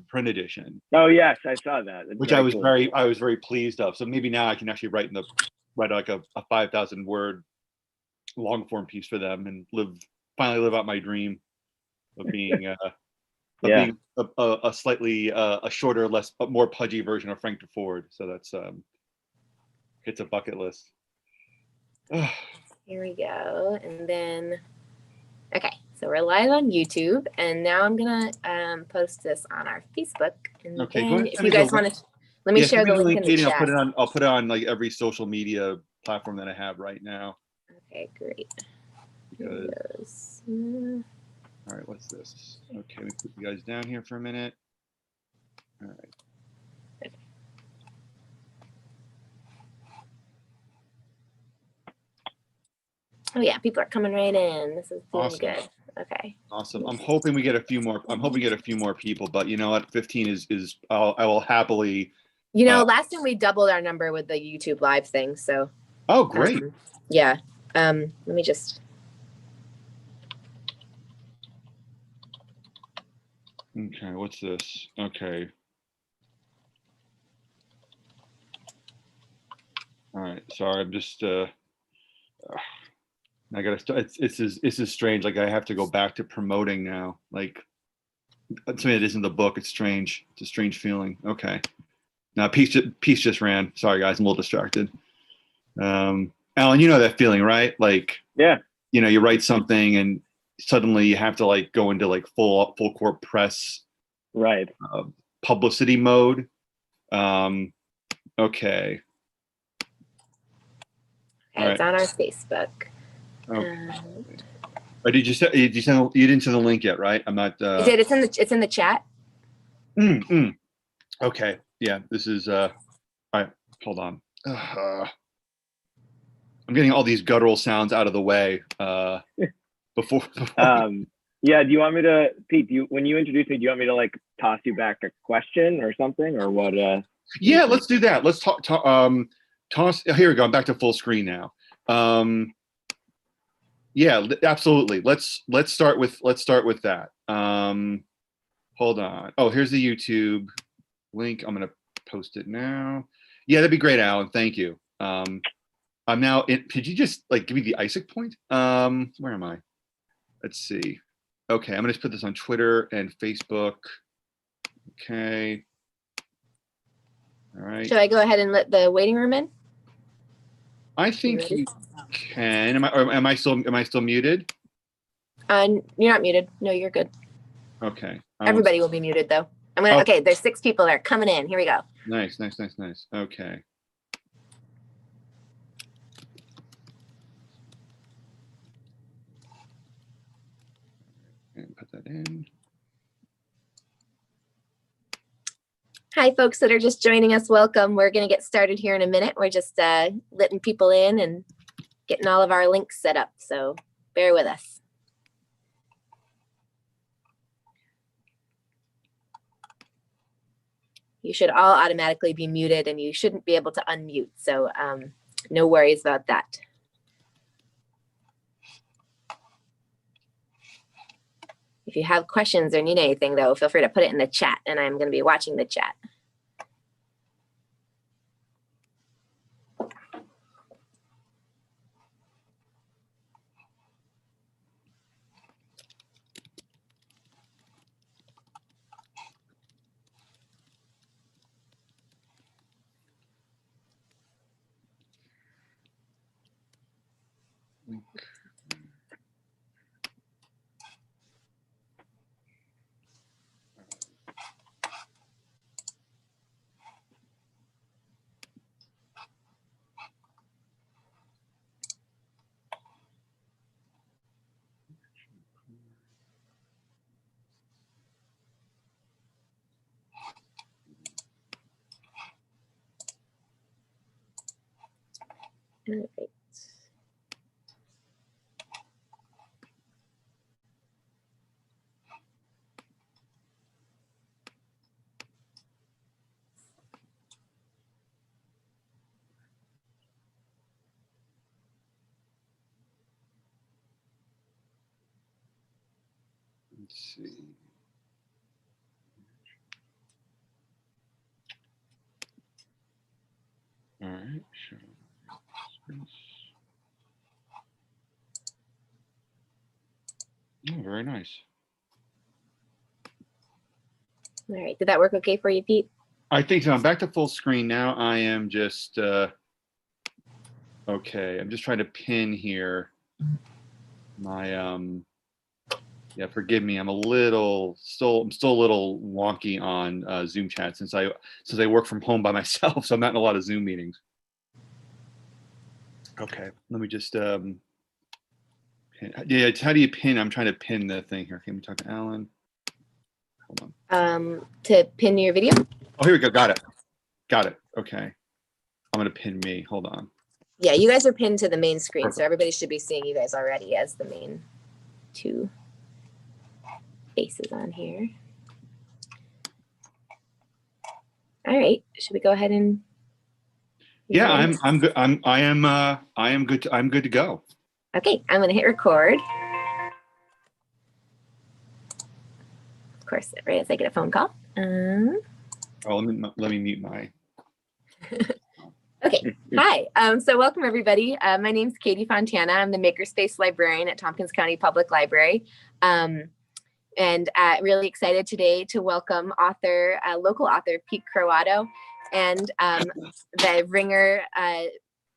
print edition. Oh yes, I saw that. It's which very I was cool. very pleased of. So maybe now I can actually write like a 5,000 word long form piece for them and finally live out my dream of being being a slightly a shorter, more pudgy version of Frank DeFord. So that's it's a bucket list. Here we go, and then okay, so we're live on YouTube, and now I'm gonna post this on our Facebook. And Okay, then if you guys want to, let me share the link in the chat. I'll put it on like every social media platform that I have right now. Okay, great. All right, what's this? Okay, let me put you guys down here for a minute. All right. Okay. Oh yeah, people are coming right in. This is doing awesome. Good. Okay. Awesome. I'm hoping we get a few more. I'm hoping we get a few more people, but you know what? 15 is. I will happily. You know, last time we doubled our number with the YouTube live thing. So. Oh, great. Yeah. Let me just. Okay. What's this? Okay. All right. Sorry. I'm just. I gotta start. This is strange. Like I have to go back to promoting now. Like something that isn't the book. It's strange. It's a strange feeling. Okay. Now piece just ran. Sorry guys, I'm a little distracted. Alan, you know that feeling, right? Like yeah. You know, you write something and suddenly you have to like go into like full court press. Right. Publicity mode. Okay. It's on our Facebook. Okay. Did you send? You didn't send the link yet, right? I'm not. You did. It's in the chat. Okay. Yeah. This is. All right. Hold on. I'm getting all these guttural sounds out of the way. Before. Yeah. Do you want me to, Pete? When you introduce me, do you want me to like toss you back a question or something, or what? Yeah. Let's do that. Let's talk. Toss. Here we go. I'm back to full screen now. Yeah, absolutely. Let's start with that. Hold on. Oh, here's the YouTube link. I'm gonna post it now. Yeah, that'd be great, Alan. Thank you. I'm now in. Could you just like give me the ISIC point? Where am I? Let's see. Okay, I'm gonna just put this on Twitter and Facebook. Okay. All right. Should I go ahead and let the waiting room in? I think you can. Am I still muted? You're not muted. No, you're good. Okay. Everybody will be muted though. Okay, there's 6 people that are coming in. Here we go. Nice. Okay. And put that in. Hi, folks that are just joining us. Welcome. We're going to get started here in a minute. We're just letting people in and getting all of our links set up. So bear with us. You should all automatically be muted and you shouldn't be able to unmute. So no worries about that. If you have questions or need anything, though, feel free to put it in the chat, and I'm going to be watching the chat. All right. Let's see. right, sure. Oh, very nice. All right. Did that work okay for you, Pete? I think so. I'm back to full screen now. I am just okay. I'm just trying to pin here my yeah, forgive me. I'm still a little wonky on Zoom chat since I work from home by myself, so I'm not in a lot of Zoom meetings. Okay, let me just pin. Yeah, it's how do you pin? I'm trying to pin the thing here. Can we talk to Alan? Hold on. To pin your video? Oh, here we go. Got it. Got it. Okay. I'm gonna pin me. Hold on. Yeah, you guys are pinned to the main screen, Perfect. so everybody should be seeing you guys already as the main two faces on here. All right, should we go ahead and? Yeah, I'm good. I am good. I'm good to go. Okay, I'm gonna hit record. Of course, right as I get a phone call. Oh, let me mute my. Okay, hi. So welcome everybody. My name's Katie Fontana. I'm the Makerspace librarian at Tompkins County Public Library. And really excited today to welcome local author Pete Croatto and the Ringer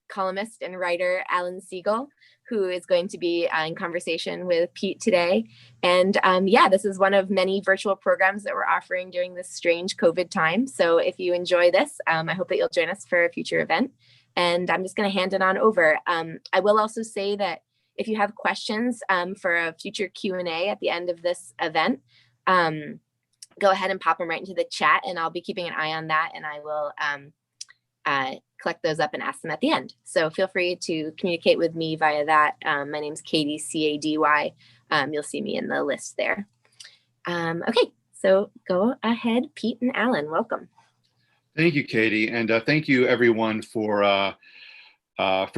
columnist and writer Alan Siegel, who is going to be in conversation with Pete today. And yeah, this is one of many virtual programs that we're offering during this strange COVID time. So if you enjoy this, I hope that you'll join us for a future event. And I'm just going to hand it on over. I will also say that if you have questions for a future Q&A at the end of this event, go ahead and pop them right into the chat, and I'll be keeping an eye on that, and I will collect those up and ask them at the end. So feel free to communicate with me via that. My name's Katie, C-A-D-Y. You'll see me in the list there. Okay, so go ahead, Pete and Alan, welcome. Thank you, Katie, and thank you everyone for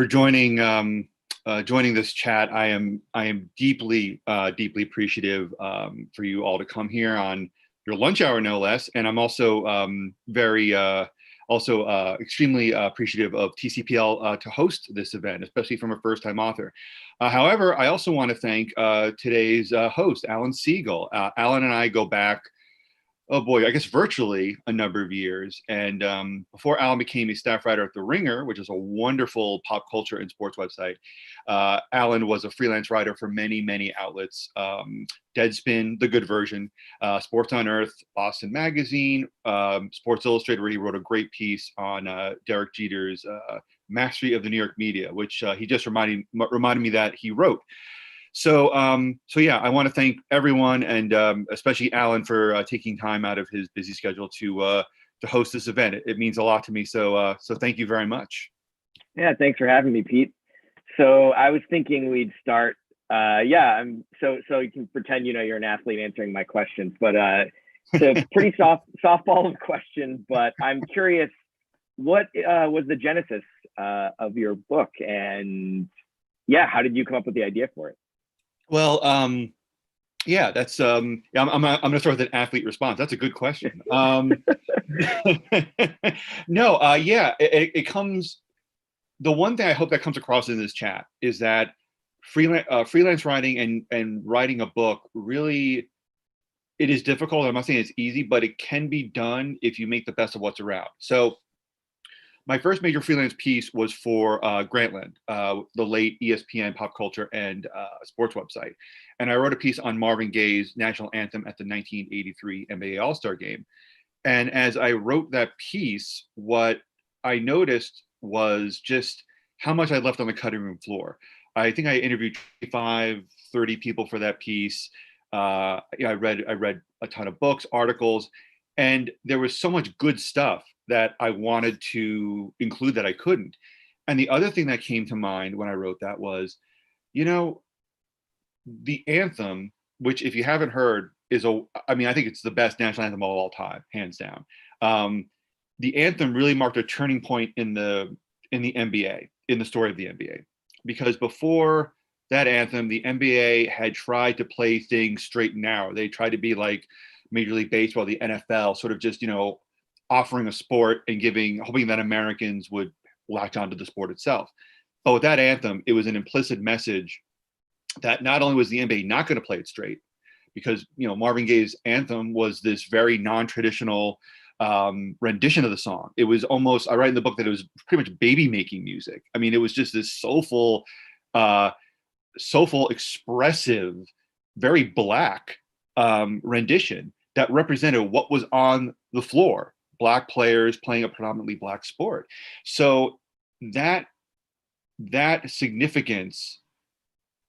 joining joining this chat. I am deeply appreciative for you all to come here on your lunch hour, no less, and I'm also extremely appreciative of TCPL to host this event, especially from a first-time author. However, I also want to thank today's host, Alan Siegel. Alan and I go back, oh boy, I guess virtually a number of years. And before Alan became a staff writer at The Ringer, which is a wonderful pop culture and sports website, Alan was a freelance writer for many, many outlets. Deadspin, the good version, Sports on Earth, Boston Magazine, Sports Illustrated, where he wrote a great piece on Derek Jeter's mastery of the New York media, which he just reminded me that he wrote. So yeah, I want to thank everyone, and especially Alan for taking time out of his busy schedule to host this event. It means a lot to me. So thank you very much. Yeah, thanks for having me, Pete. So I was thinking we'd start. Yeah, so you can pretend you're an athlete answering my questions, but it's a pretty softball of questions. But I'm curious, what was the genesis of your book, and yeah, how did you come up with the idea for it? Well, yeah, that's I'm gonna start with an athlete response. That's a good question. No, yeah, it comes. The one thing I hope that comes across in this chat is that freelance writing and writing a book, really, it is difficult. I'm not saying it's easy, but it can be done if you make the best of what's around. So my first major freelance piece was for Grantland, the late ESPN pop culture and sports website. And I wrote a piece on Marvin Gaye's national anthem at the 1983 NBA All-Star game. And as I wrote that piece, what I noticed was just how much I left on the cutting room floor. I think I interviewed 25, 30 people for that piece. I read a ton of books, articles, and there was so much good stuff that I wanted to include that I couldn't. And the other thing that came to mind when I wrote that was, the anthem, which if you haven't heard I think it's the best national anthem of all time, hands down. The anthem really marked a turning point in the NBA, in the story of the NBA, because before that anthem, the NBA had tried to play things straight and narrow. They tried to be like Major League Baseball, the NFL, sort of just, offering a sport and hoping that Americans would latch onto the sport itself. But with that anthem, it was an implicit message that not only was the NBA not going to play it straight, because Marvin Gaye's anthem was this very non-traditional rendition of the song. It was almost, I write in the book that it was pretty much baby making music. I mean, it was just this soulful, expressive, very Black rendition that represented what was on the floor, Black players playing a predominantly Black sport. So that significance,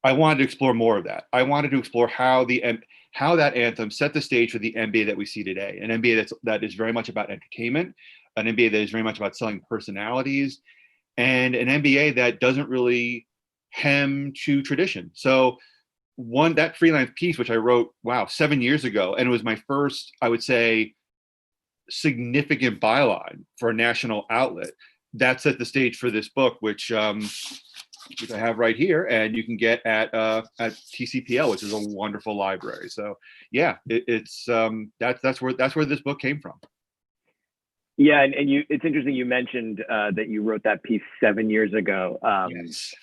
I wanted to explore more of that. I wanted to explore how that anthem set the stage for the NBA that we see today, an NBA that is very much about entertainment, an NBA that is very much about selling personalities, and an NBA that doesn't really hem to tradition. So that freelance piece, which I wrote, 7 years ago, and it was my first, I would say, significant byline for a national outlet, that set the stage for this book, which I have right here, and you can get at TCPL, which is a wonderful library. So yeah, that's where this book came from. Yeah, and it's interesting you mentioned that you wrote that piece 7 years ago. Yes.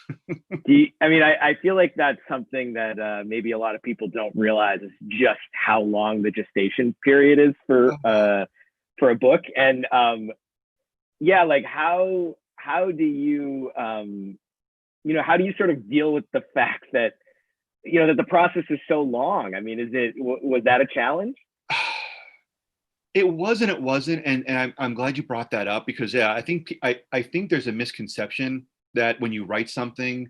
I feel like that's something that maybe a lot of people don't realize is just how long the gestation period is for a book. And like how do you how do you sort of deal with the fact that that the process is so long? I mean, was that a challenge? It wasn't, and I'm glad you brought that up, because I think there's a misconception that when you write something,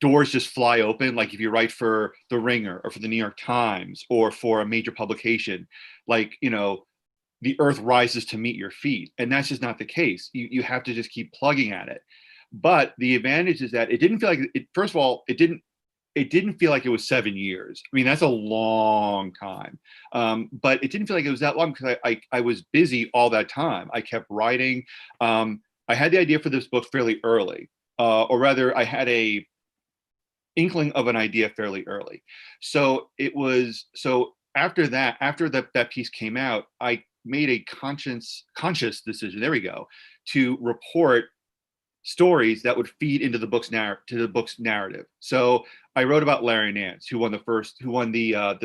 doors just fly open. Like if you write for The Ringer or for the New York Times or for a major publication, like the earth rises to meet your feet, and that's just not the case. You have to just keep plugging at it. But the advantage is that it didn't feel like it. First of all, it didn't feel like it was 7 years. I mean, that's a long time. But it didn't feel like it was that long because I was busy all that time. I kept writing. I had the idea for this book fairly early, or rather, I had a inkling of an idea fairly early. So after that piece came out, I made a conscious decision. There we go, to report stories that would feed into the book's narrative. So I wrote about Larry Nance, who won the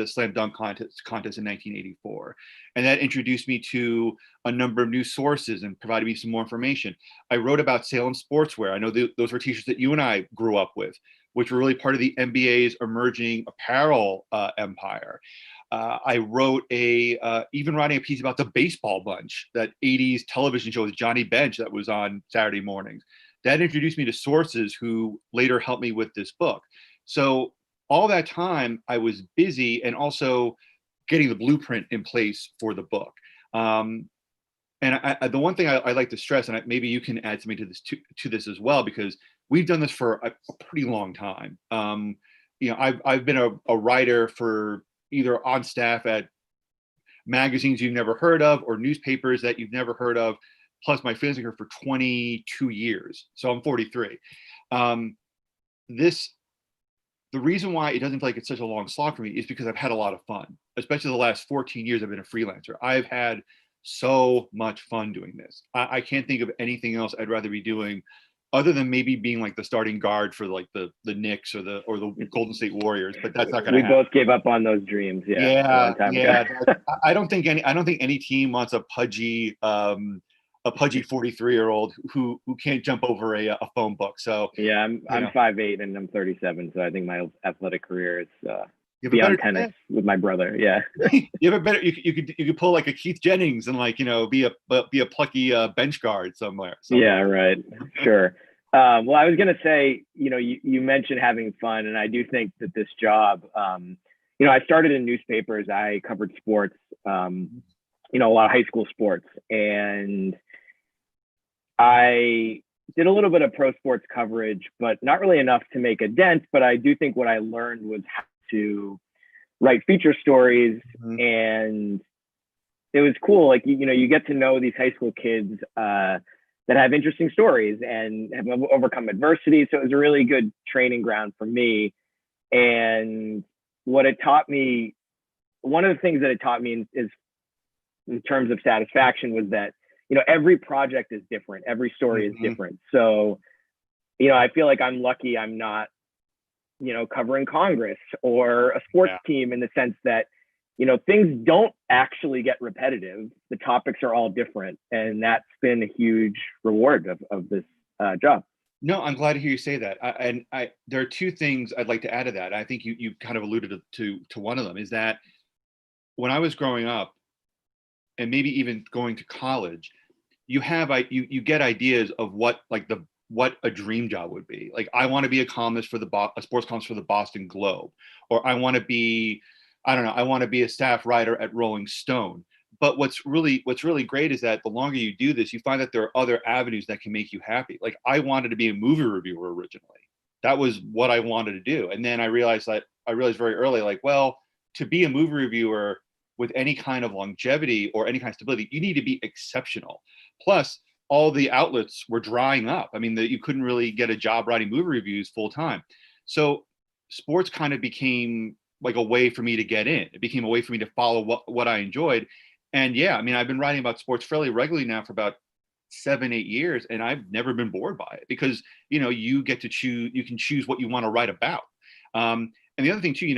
slam dunk contest in 1984, and that introduced me to a number of new sources and provided me some more information. I wrote about Salem Sportswear. I know those were t-shirts that you and I grew up with, which were really part of the NBA's emerging apparel empire. I wrote even writing a piece about the Baseball Bunch, that 80s television show with Johnny Bench that was on Saturday mornings. That introduced me to sources who later helped me with this book. So all that time I was busy and also getting the blueprint in place for the book. And the one thing I like to stress, and maybe you can add something to this as well, because we've done this for a pretty long time. I've been a writer for either on staff at magazines you've never heard of or newspapers that you've never heard of, plus my freelancing career for 22 years. So I'm 43. The reason why it doesn't feel like it's such a long slog for me is because I've had a lot of fun, especially the last 14 years I've been a freelancer. I've had so much fun doing this. I can't think of anything else I'd rather be doing other than maybe being like the starting guard for like the Knicks or the Golden State Warriors, but that's not going to happen. We both gave up on those dreams. Yeah. I don't think any team wants a pudgy 43-year-old who can't jump over a phone book. So yeah, I'm 5'8" and I'm 37, so I think my athletic career is beyond tennis with my brother. Yeah. You have a better. You could pull like a Keith Jennings and be a plucky bench guard somewhere. Yeah, right. Sure. Well, I was gonna say, you mentioned having fun, and I do think that this job, I started in newspapers. I covered sports, a lot of high school sports, and I did a little bit of pro sports coverage, but not really enough to make a dent. But I do think what I learned was how to write feature stories, and it was cool. Like, you get to know these high school kids that have interesting stories and have overcome adversity. So it was a really good training ground for me. And what it taught me, one of the things that it taught me is in terms of satisfaction was that, every project is different. Every story is different. So, I feel like I'm lucky I'm not, covering Congress or a sports team, in the sense that, things don't actually get repetitive. The topics are all different. And that's been a huge reward of this job. No, I'm glad to hear you say that. There are two things I'd like to add to that. I think you kind of alluded to one of them, is that when I was growing up, and maybe even going to college, you get ideas of what a dream job would be. Like, I want to be a columnist for a sports columnist for the Boston Globe, or I want to be, I don't know, I want to be a staff writer at Rolling Stone. But what's really great is that the longer you do this, you find that there are other avenues that can make you happy. Like, I wanted to be a movie reviewer originally. That was what I wanted to do. And then I realized very early, like, well, to be a movie reviewer with any kind of longevity or any kind of stability, you need to be exceptional. Plus, all the outlets were drying up. I mean, you couldn't really get a job writing movie reviews full time. So sports kind of became like a way for me to get in. It became a way for me to follow what I enjoyed. And yeah, I mean, I've been writing about sports fairly regularly now for about 7-8 years, and I've never been bored by it, because you get to choose. You can choose what you want to write about. And the other thing too,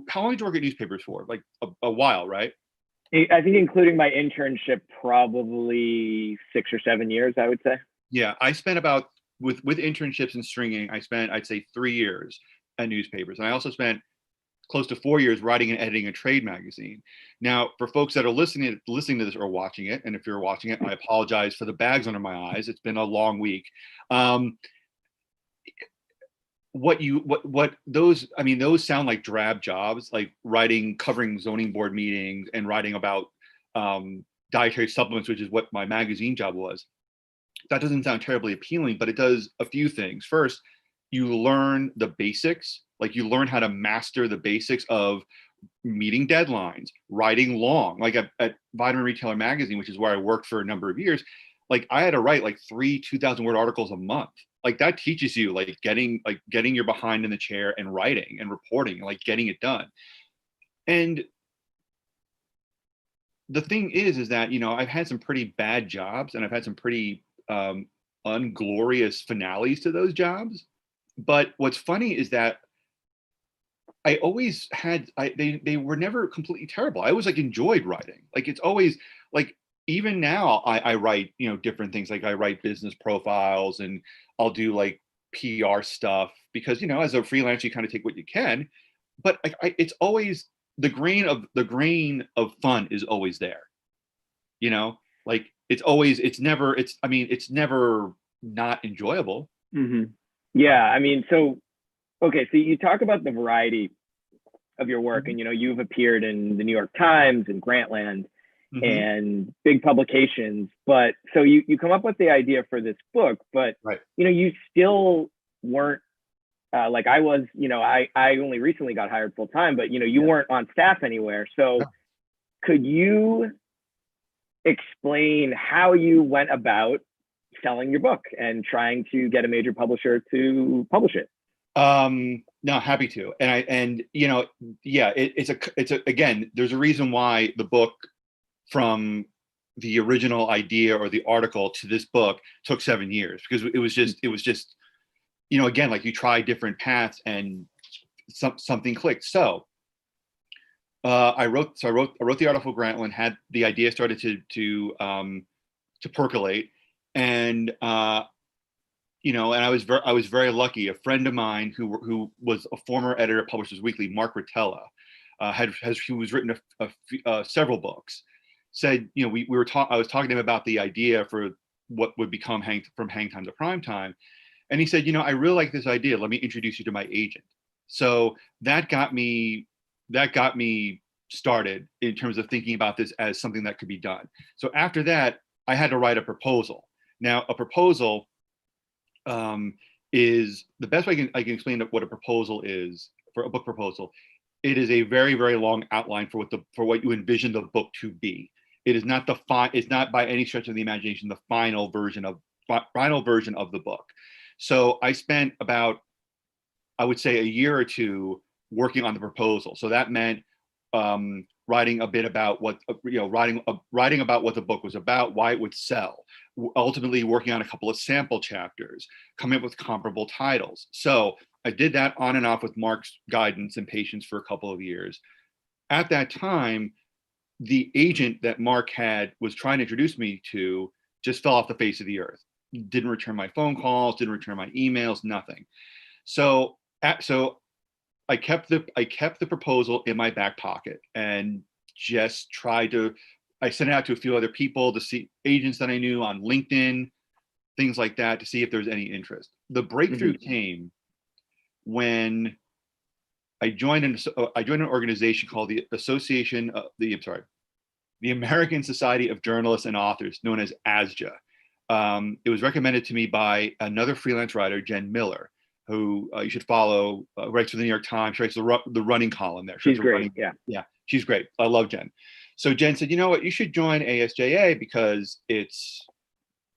how long did you work at newspapers for? Like a while, right? I think, including my internship, probably 6 or 7 years, I would say. Yeah, I spent about with internships and stringing. I spent, I'd say, 3 years at newspapers, and I also spent close to 4 years writing and editing a trade magazine. Now, for folks that are listening to this or watching it, and if you're watching it, I apologize for the bags under my eyes. It's been a long week. Those sound like drab jobs, like covering zoning board meetings and writing about dietary supplements, which is what my magazine job was. That doesn't sound terribly appealing, but it does a few things. First, you learn the basics. Like, you learn how to master the basics of meeting deadlines, writing long. Like at Vitamin Retailer magazine, which is where I worked for a number of years, like I had to write like 3 2,000-word articles a month. Like, that teaches you getting your behind in the chair and writing and reporting and getting it done. And the thing is that, I've had some pretty bad jobs, and I've had some pretty unglorious finales to those jobs. But what's funny is that I always had, they were never completely terrible. I always enjoyed writing. Like, it's always even now I write, different things. Like, I write business profiles, and I'll do PR stuff, because, as a freelancer, you kind of take what you can, but it's always the grain of fun is always there. It's never not enjoyable. Mm-hmm. Yeah. I mean, so you talk about the variety of your work, and, you've appeared in the New York Times and Grantland, and big publications, but so you come up with the idea for this book, but right. You still weren't like I was, I only recently got hired full time, but you weren't on staff anywhere. So could you explain how you went about selling your book and trying to get a major publisher to publish it? No, happy to. Again, there's a reason why the book, from the original idea or the article to this book, took 7 years, because it was just again, you try different paths and something clicked. So I wrote the article for Grantland, had the idea started to percolate, and and I was very lucky. A friend of mine who was a former editor of Publishers Weekly, Mark Rotella, who was written several books, said, I was talking to him about the idea for what would become From Hang Time to Prime Time. And he said, I really like this idea. Let me introduce you to my agent. So that got me started in terms of thinking about this as something that could be done. So after that, I had to write a proposal. Now, a proposal is the best way I can explain what a proposal is for a book proposal. It is a very, very long outline for what you envision the book to be. It is not it's not by any stretch of the imagination the final version of the book. So I spent about, I would say, a year or two working on the proposal. So that meant writing a bit about what, writing about what the book was about, why it would sell, ultimately working on a couple of sample chapters, coming up with comparable titles. So I did that on and off with Mark's guidance and patience for a couple of years. At that time, the agent that Mark was trying to introduce me to just fell off the face of the earth. Didn't return my phone calls, didn't return my emails, nothing. So I kept the proposal in my back pocket and just I sent it out to a few other people, to see agents that I knew on LinkedIn, things like that, to see if there's any interest. The breakthrough came when I joined an organization called the the American Society of Journalists and Authors, known as ASJA. It was recommended to me by another freelance writer, Jen Miller, who you should follow, writes for the New York Times, writes the running column there. She's great. Yeah, she's great. I love Jen. So Jen said, you know what, you should join ASJA because it's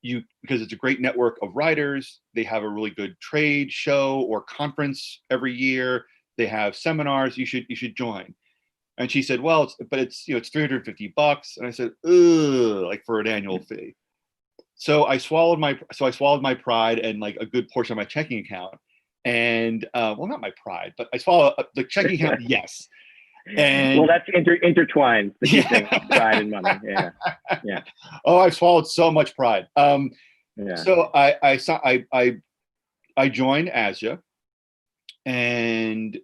a great network of writers. They have a really good trade show or conference every year. They have seminars. You should join. And she said, well, it's $350. And I said, ugh, like for an annual fee. So I swallowed my pride and like a good portion of my checking account. And well, not my pride, but I swallowed the checking account. Yes. And well, that's intertwined. The two things, pride and money. Yeah. Yeah. Oh, I've swallowed so much pride. Yeah. So I joined ASJA and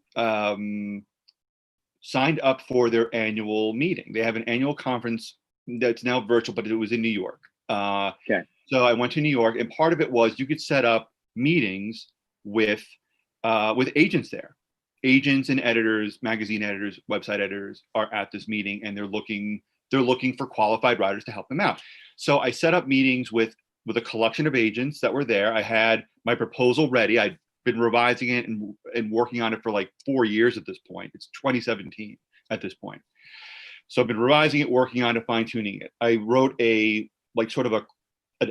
signed up for their annual meeting. They have an annual conference that's now virtual, but it was in New York. Okay. So I went to New York, and part of it was you could set up meetings with agents there. Agents and editors, magazine editors, website editors are at this meeting, and they're looking for qualified writers to help them out. So I set up meetings with a collection of agents that were there. I had my proposal ready. I'd been revising it and working on it for like 4 years at this point. It's 2017 at this point. So I've been revising it, working on it, fine tuning it. I wrote an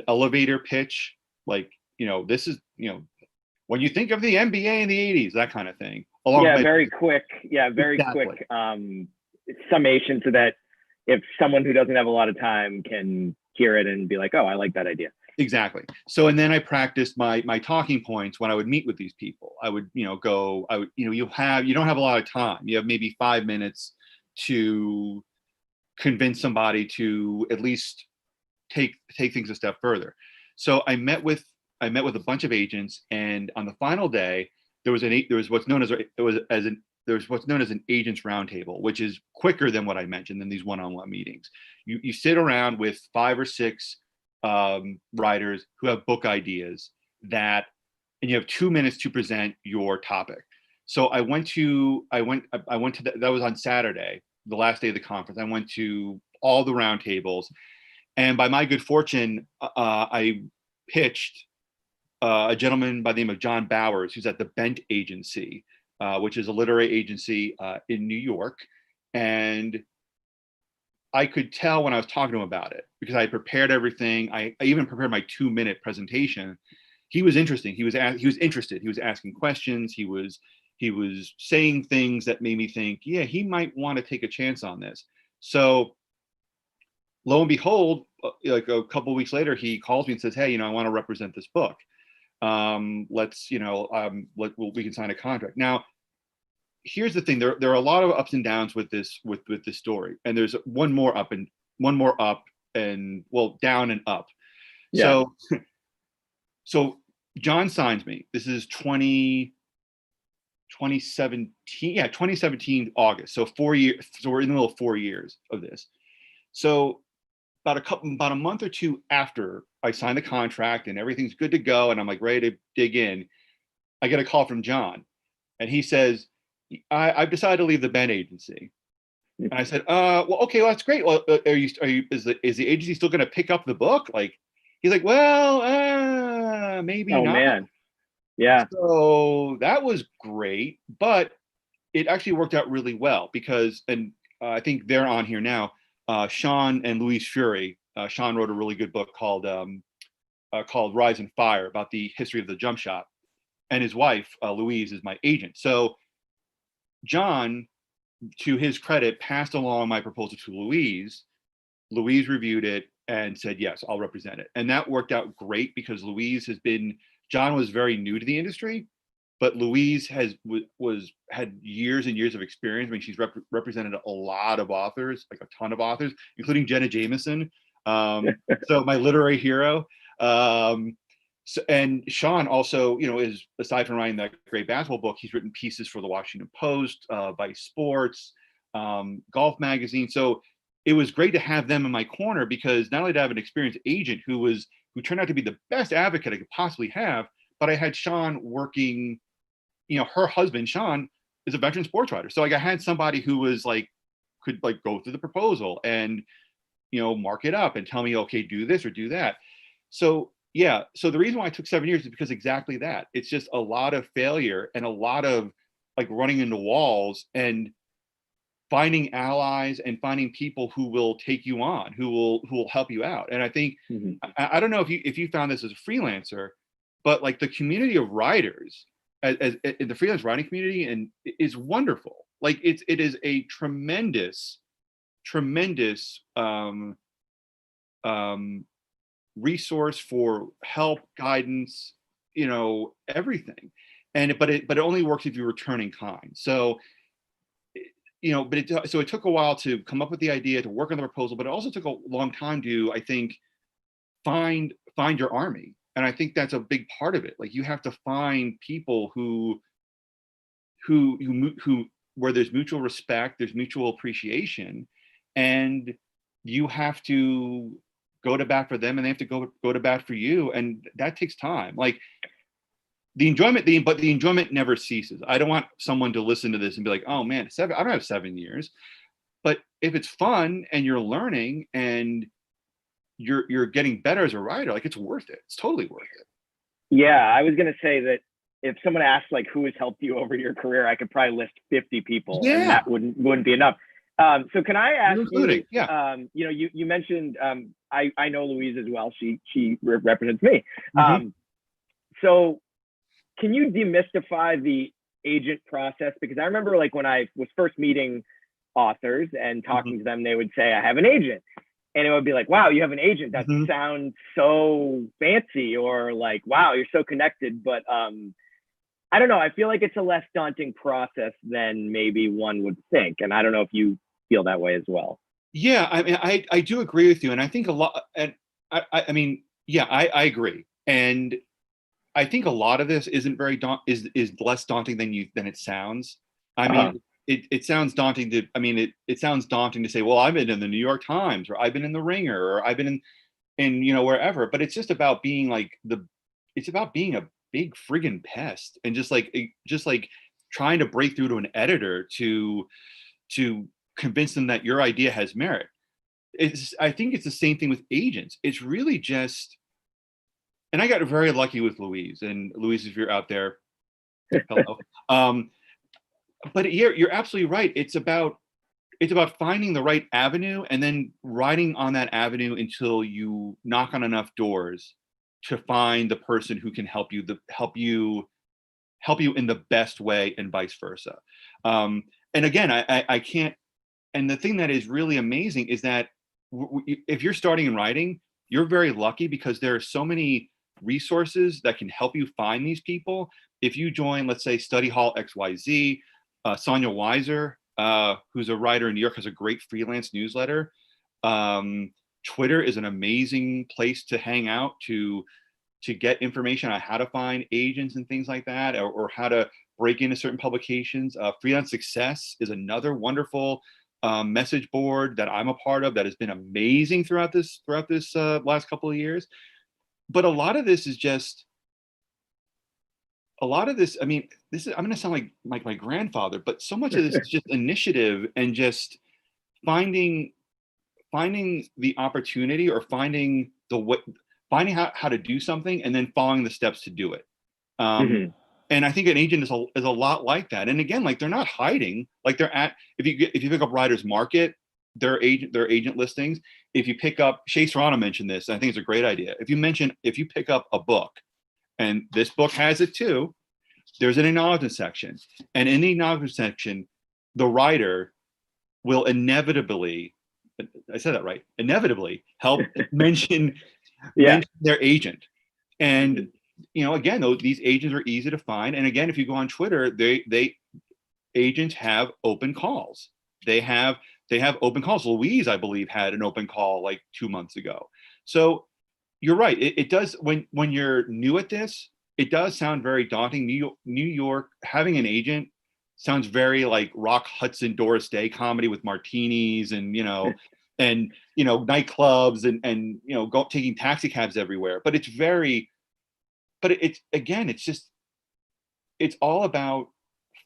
elevator pitch, like, this is, when you think of the NBA in the 80s, that kind of thing. Very quick summation so that if someone who doesn't have a lot of time can hear it and be like, oh, I like that idea. Exactly. So, and then I practiced my talking points when I would meet with these people. I would, you don't have a lot of time. You have maybe 5 minutes to convince somebody to at least take things a step further. So I met with a bunch of agents, and on the final day, there was what's known as an agents roundtable, which is quicker than what I mentioned than these one-on-one meetings. You sit around with 5 or 6 writers who have book ideas and you have 2 minutes to present your topic. So I went to that was on Saturday, the last day of the conference. I went to all the roundtables, and by my good fortune, I pitched a gentleman by the name of John Bowers, who's at the Bent Agency, which is a literary agency in New York. And I could tell when I was talking to him about it, because I had prepared everything. I even prepared my 2-minute presentation. He was interested. He was interested. He was asking questions. He was saying things that made me think, yeah, he might want to take a chance on this. So lo and behold, like a couple of weeks later, he calls me and says, hey, I want to represent this book. We can sign a contract. Now, here's the thing. There are a lot of ups and downs with this story, and there's one more up and down and up. Yeah. So John signs me. This is 2017. Yeah, 2017 August. So 4 years. So we're in the middle of 4 years of this. So about a month or two after I signed the contract and everything's good to go, and I'm like ready to dig in, I get a call from John, and he says, I've decided to leave the Bent Agency. And I said, well, okay, well, that's great. Well, is the agency still going to pick up the book? Like, he's like, well, maybe not. Oh, man. Yeah. So that was great, but it actually worked out really well because, and I think they're on here now, Sean and Louise Fury. Sean wrote a really good book called Rise and Fire, about the history of the jump shot. And his wife, Louise, is my agent. So John to his credit, passed along my proposal to Louise. Louise reviewed it and said, yes, I'll represent it. And that worked out great because John was very new to the industry, but Louise had years and years of experience. I mean, she's represented a lot of authors, like a ton of authors, including Jenna Jameson. So my literary hero. And Sean also, is, aside from writing that great basketball book, he's written pieces for the Washington Post, Vice Sports, Golf Magazine. So it was great to have them in my corner because not only did I have an experienced agent who turned out to be the best advocate I could possibly have, but I had Sean working, her husband, Sean, is a veteran sports writer. So like I had somebody who was like, could like go through the proposal and, mark it up and tell me, okay, do this or do that. So yeah. So the reason why it took 7 years is because exactly that. It's just a lot of failure and a lot of like running into walls and finding allies and finding people who will take you on, who will help you out. And I think, I don't know if you found this as a freelancer, but like the community of writers as in the freelance writing community and is wonderful. Like it is a tremendous resource for help, guidance, everything. But it only works if you're returning kind. So, so it took a while to come up with the idea, to work on the proposal, but it also took a long time to, I think, find your army. And I think that's a big part of it. Like you have to find people who where there's mutual respect, there's mutual appreciation, and you have to go to bat for them and they have to go to bat for you. And that takes time. Like the enjoyment never ceases. I don't want someone to listen to this and be like, oh man, I don't have 7 years. But if it's fun and you're learning and you're getting better as a writer, like it's worth it. It's totally worth it. Yeah, I was gonna say that if someone asked like who has helped you over your career, I could probably list 50 people, and that wouldn't be enough. So can I ask you? Yeah. You mentioned I know Louise as well. She represents me. So can you demystify the agent process? Because I remember like when I was first meeting authors and talking to them, they would say, I have an agent. And it would be like, wow, you have an agent. That sounds so fancy, or like, wow, you're so connected. But I don't know. I feel like it's a less daunting process than maybe one would think. And I don't know if you feel that way as well. Yeah, I mean, I do agree with you. And I think a lot, and I mean, yeah, I agree. And I think a lot of this isn't very is less daunting than it sounds. I mean, it sounds daunting to, it sounds daunting to say, well, I've been in the New York Times, or I've been in the Ringer, or I've been in wherever, but it's just about being like it's about being a big friggin' pest and just like trying to break through to an editor to convince them that your idea has merit. I think it's the same thing with agents. It's really just, and I got very lucky with Louise, and Louise, if you're out there, hello. But you're absolutely right. It's about finding the right avenue and then riding on that avenue until you knock on enough doors to find the person who can help you in the best way, and vice versa. And again, I can't. And the thing that is really amazing is that if you're starting in writing, you're very lucky because there are so many resources that can help you find these people. If you join, let's say, Study Hall XYZ, Sonia Weiser, who's a writer in New York, has a great freelance newsletter. Twitter is an amazing place to hang out to get information on how to find agents and things like that, or how to break into certain publications. Freelance Success is another wonderful message board that I'm a part of that has been amazing throughout this last couple of years. But a lot of this is just, I'm going to sound like my grandfather, but so much of this is just initiative and just finding the opportunity, or finding how to do something and then following the steps to do it. And I think an agent is a lot like that. And again, like they're not hiding, like if you pick up Writer's Market, their agent listings. If you pick up, Shea Serrano mentioned this, and I think it's a great idea. If you pick up a book, and this book has it too, there's an acknowledgement section. And in the acknowledgement section, the writer will inevitably, I said that right, inevitably help mention their agent. And again, these agents are easy to find. And again, if you go on Twitter, they agents have open calls. They have open calls. Louise, I believe, had an open call like 2 months ago. So you're right. It does, when you're new at this, it does sound very daunting. New York, having an agent sounds very like Rock Hudson, Doris Day comedy with martinis and nightclubs and taking taxi cabs everywhere. But it's all about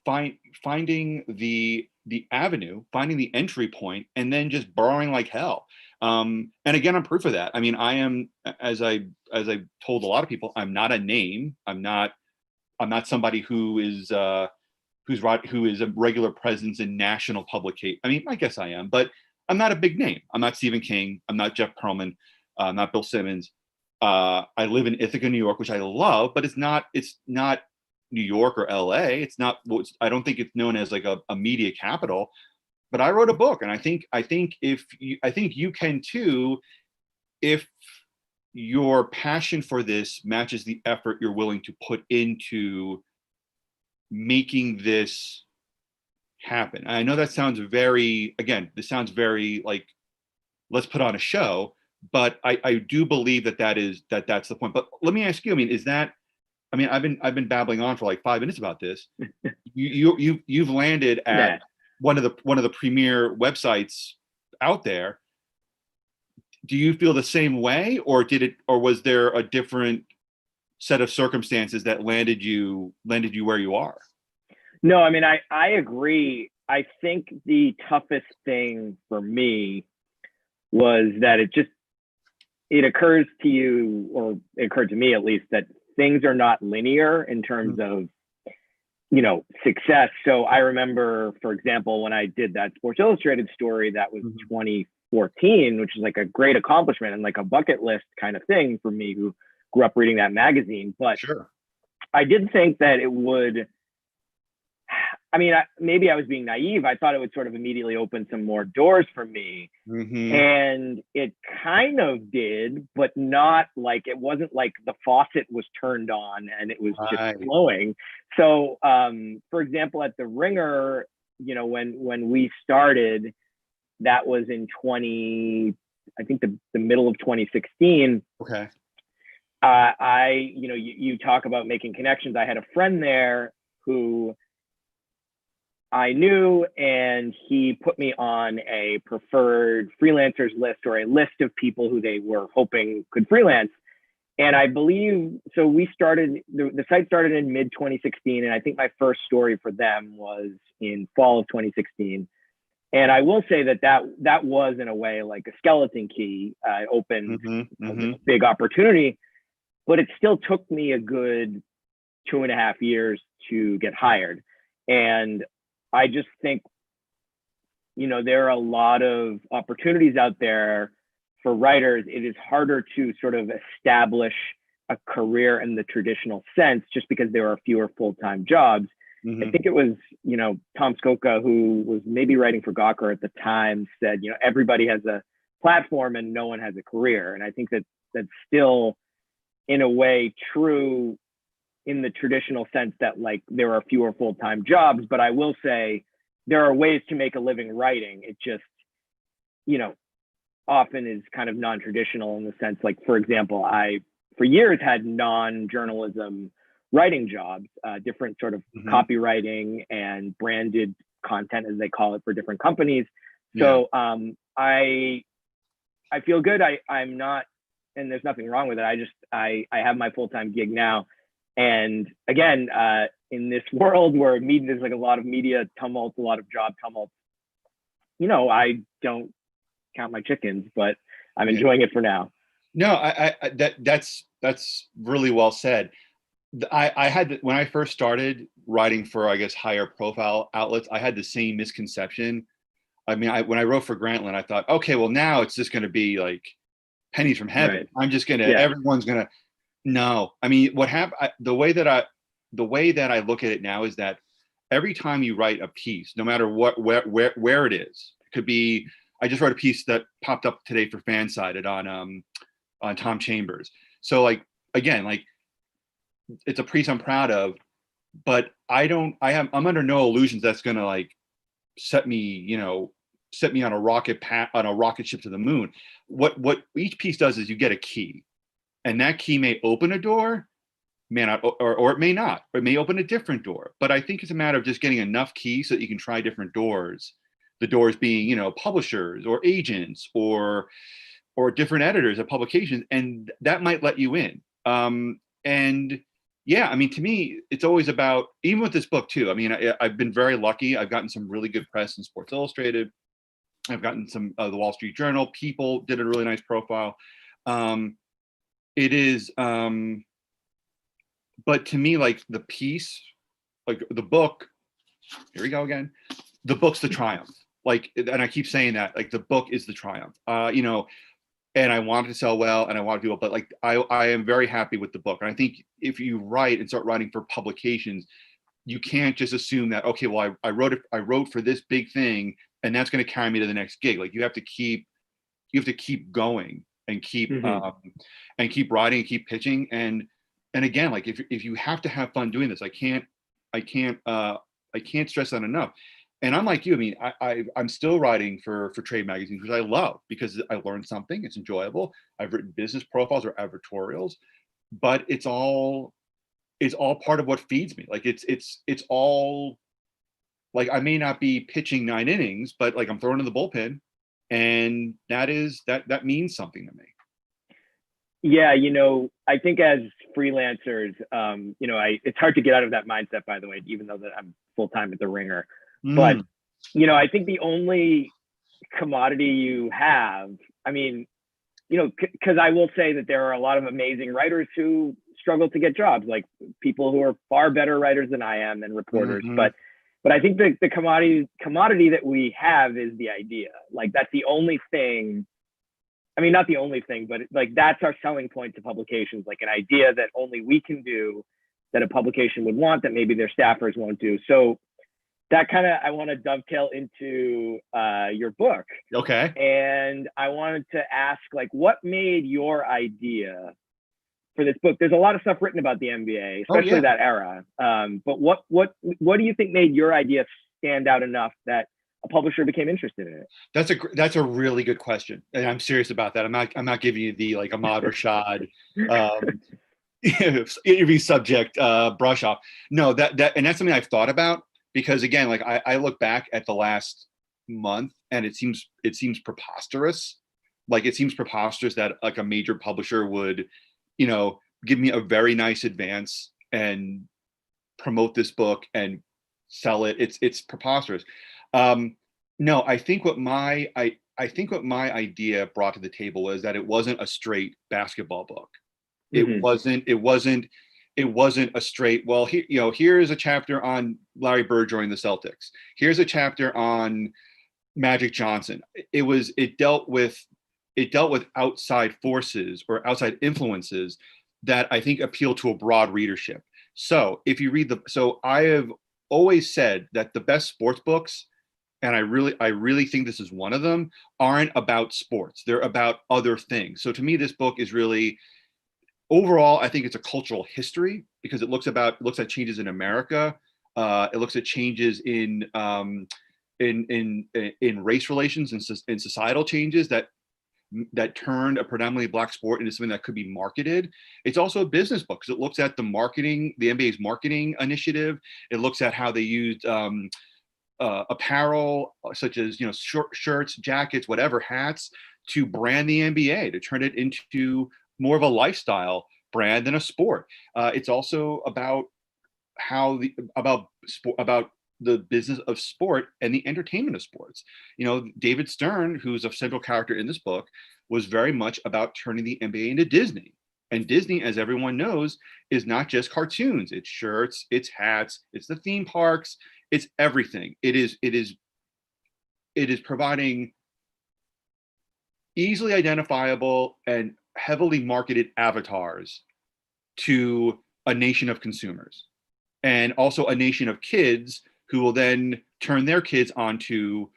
finding the avenue, finding the entry point, and then just borrowing like hell. And again, I'm proof of that. I mean, I am, as I told a lot of people, I'm not a name. I'm not somebody who is a regular presence in national publication. I mean, I guess I am, but I'm not a big name. I'm not Stephen King. I'm not Jeff Pearlman. I'm not Bill Simmons. I live in Ithaca, New York, which I love, but it's not New York or LA. It's not, I don't think it's known as like a media capital, but I wrote a book, and I think you can too, if your passion for this matches the effort you're willing to put into making this happen. I know that sounds this sounds very like, let's put on a show, but I do believe that's the point. But let me ask you, I've been babbling on for like 5 minutes about this. You've landed at one of the premier websites out there. Do you feel the same way, or was there a different set of circumstances that landed you where you are? No, I mean, I agree. I think the toughest thing for me was that it occurs to you, or it occurred to me at least, that things are not linear in terms of, success. So I remember, for example, when I did that Sports Illustrated story, that was 2014, which is like a great accomplishment and like a bucket list kind of thing for me who grew up reading that magazine. But sure, I did think that it would, maybe I was being naive. I thought it would sort of immediately open some more doors for me. And it kind of did, but not like, it wasn't like the faucet was turned on and it was just flowing. So, for example, at The Ringer, when we started, that was in I think the middle of 2016. Okay. You talk about making connections. I had a friend there who I knew, and he put me on a preferred freelancers list, or a list of people who they were hoping could freelance. And I believe, so we started, the site started in mid 2016. And I think my first story for them was in fall of 2016. And I will say that was in a way like a skeleton key, opened this big opportunity, but it still took me a good 2.5 years to get hired. And I just think, there are a lot of opportunities out there for writers. It is harder to sort of establish a career in the traditional sense, just because there are fewer full-time jobs. I think it was, Tom Skoka, who was maybe writing for Gawker at the time, said, everybody has a platform and no one has a career. And I think that's still, in a way, true in the traditional sense that like there are fewer full-time jobs. But I will say there are ways to make a living writing. It just, often is kind of non-traditional in the sense, like, for example, I, for years, had non-journalism writing jobs, different sort of copywriting and branded content, as they call it, for different companies. So I feel good. I'm not, and there's nothing wrong with it. I have my full-time gig now. And again, in this world where there's like a lot of media tumult, a lot of job tumult, I don't count my chickens, but I'm enjoying it for now. No, that's really well said. I had, when I first started writing for, I guess, higher profile outlets, I had the same misconception. When I wrote for Grantland, I thought, okay, well, now it's just going to be like pennies from heaven. Right. I'm just going to, everyone's going to, no. What happened, the way that I look at it now is that every time you write a piece, no matter where it is, could be, I just wrote a piece that popped up today for Fansided on Tom Chambers. So like, again, like it's a piece I'm proud of, but I'm under no illusions that's going to like set me on a rocket ship to the moon. What each piece does is you get a key, and that key may open a door, may not, or it may not, or it may open a different door. But I think it's a matter of just getting enough keys so that you can try different doors. The doors being, publishers or agents or different editors of publications, and that might let you in. And yeah, I mean, to me, it's always about, even with this book too. I mean, I've been very lucky. I've gotten some really good press in Sports Illustrated. I've gotten some the Wall Street Journal. People did a really nice profile. It is, but to me, like the piece, like the book, here we go again. The book's the triumph. Like, and I keep saying that, like the book is the triumph. And I want it to sell well, and I want to do it, but like I am very happy with the book. And I think if you write and start writing for publications, you can't just assume that, okay, well, I wrote for this big thing, and that's going to carry me to the next gig. Like you have to keep going and keep and keep writing and keep pitching. And again, like if you have to have fun doing this, I can't stress that enough. And I'm like you. I mean, I'm still writing for trade magazines, which I love because I learned something. It's enjoyable. I've written business profiles or advertorials, but it's all part of what feeds me. Like it's all, like I may not be pitching 9 innings, but like I'm throwing in the bullpen, and that means something to me. Yeah, I think as freelancers, it's hard to get out of that mindset, by the way, even though that I'm full time at the Ringer. But, I think the only commodity you have, I mean, because I will say that there are a lot of amazing writers who struggle to get jobs, like people who are far better writers than I am and reporters. But I think the commodity that we have is the idea. Like that's the only thing. I mean, not the only thing, but like that's our selling point to publications, like an idea that only we can do, that a publication would want, that maybe their staffers won't do. So that kind of, I want to dovetail into your book. Okay. And I wanted to ask, like, what made your idea for this book? There's a lot of stuff written about the NBA, especially that era. But what do you think made your idea stand out enough that a publisher became interested in it? That's a really good question, and I'm serious about that. I'm not giving you the like Ahmad Rashad interview subject brush off. No, that and that's something I've thought about, because again, like I look back at the last month and it seems preposterous. Like it seems preposterous that like a major publisher would, give me a very nice advance and promote this book and sell it. It's preposterous. No, I think what my idea brought to the table was that it wasn't a straight basketball book. It wasn't a straight, well, here's a chapter on Larry Bird joining the Celtics. Here's a chapter on Magic Johnson. It dealt with outside forces or outside influences that I think appeal to a broad readership. So if you read so I have always said that the best sports books, and I really think this is one of them, aren't about sports. They're about other things. So to me, this book is really, overall, I think it's a cultural history, because it looks at changes in America. It looks at changes in race relations and societal changes that turned a predominantly Black sport into something that could be marketed. It's also a business book, because it looks at the NBA's marketing initiative. It looks at how they used apparel, such as shirts, jackets, whatever, hats, to brand the NBA, to turn it into more of a lifestyle brand than a sport. It's also about about the business of sport and the entertainment of sports. David Stern, who's a central character in this book, was very much about turning the NBA into Disney. And Disney, as everyone knows, is not just cartoons. It's shirts, it's hats, it's the theme parks, it's everything. It is providing easily identifiable and heavily marketed avatars to a nation of consumers, and also a nation of kids who will then turn their kids onto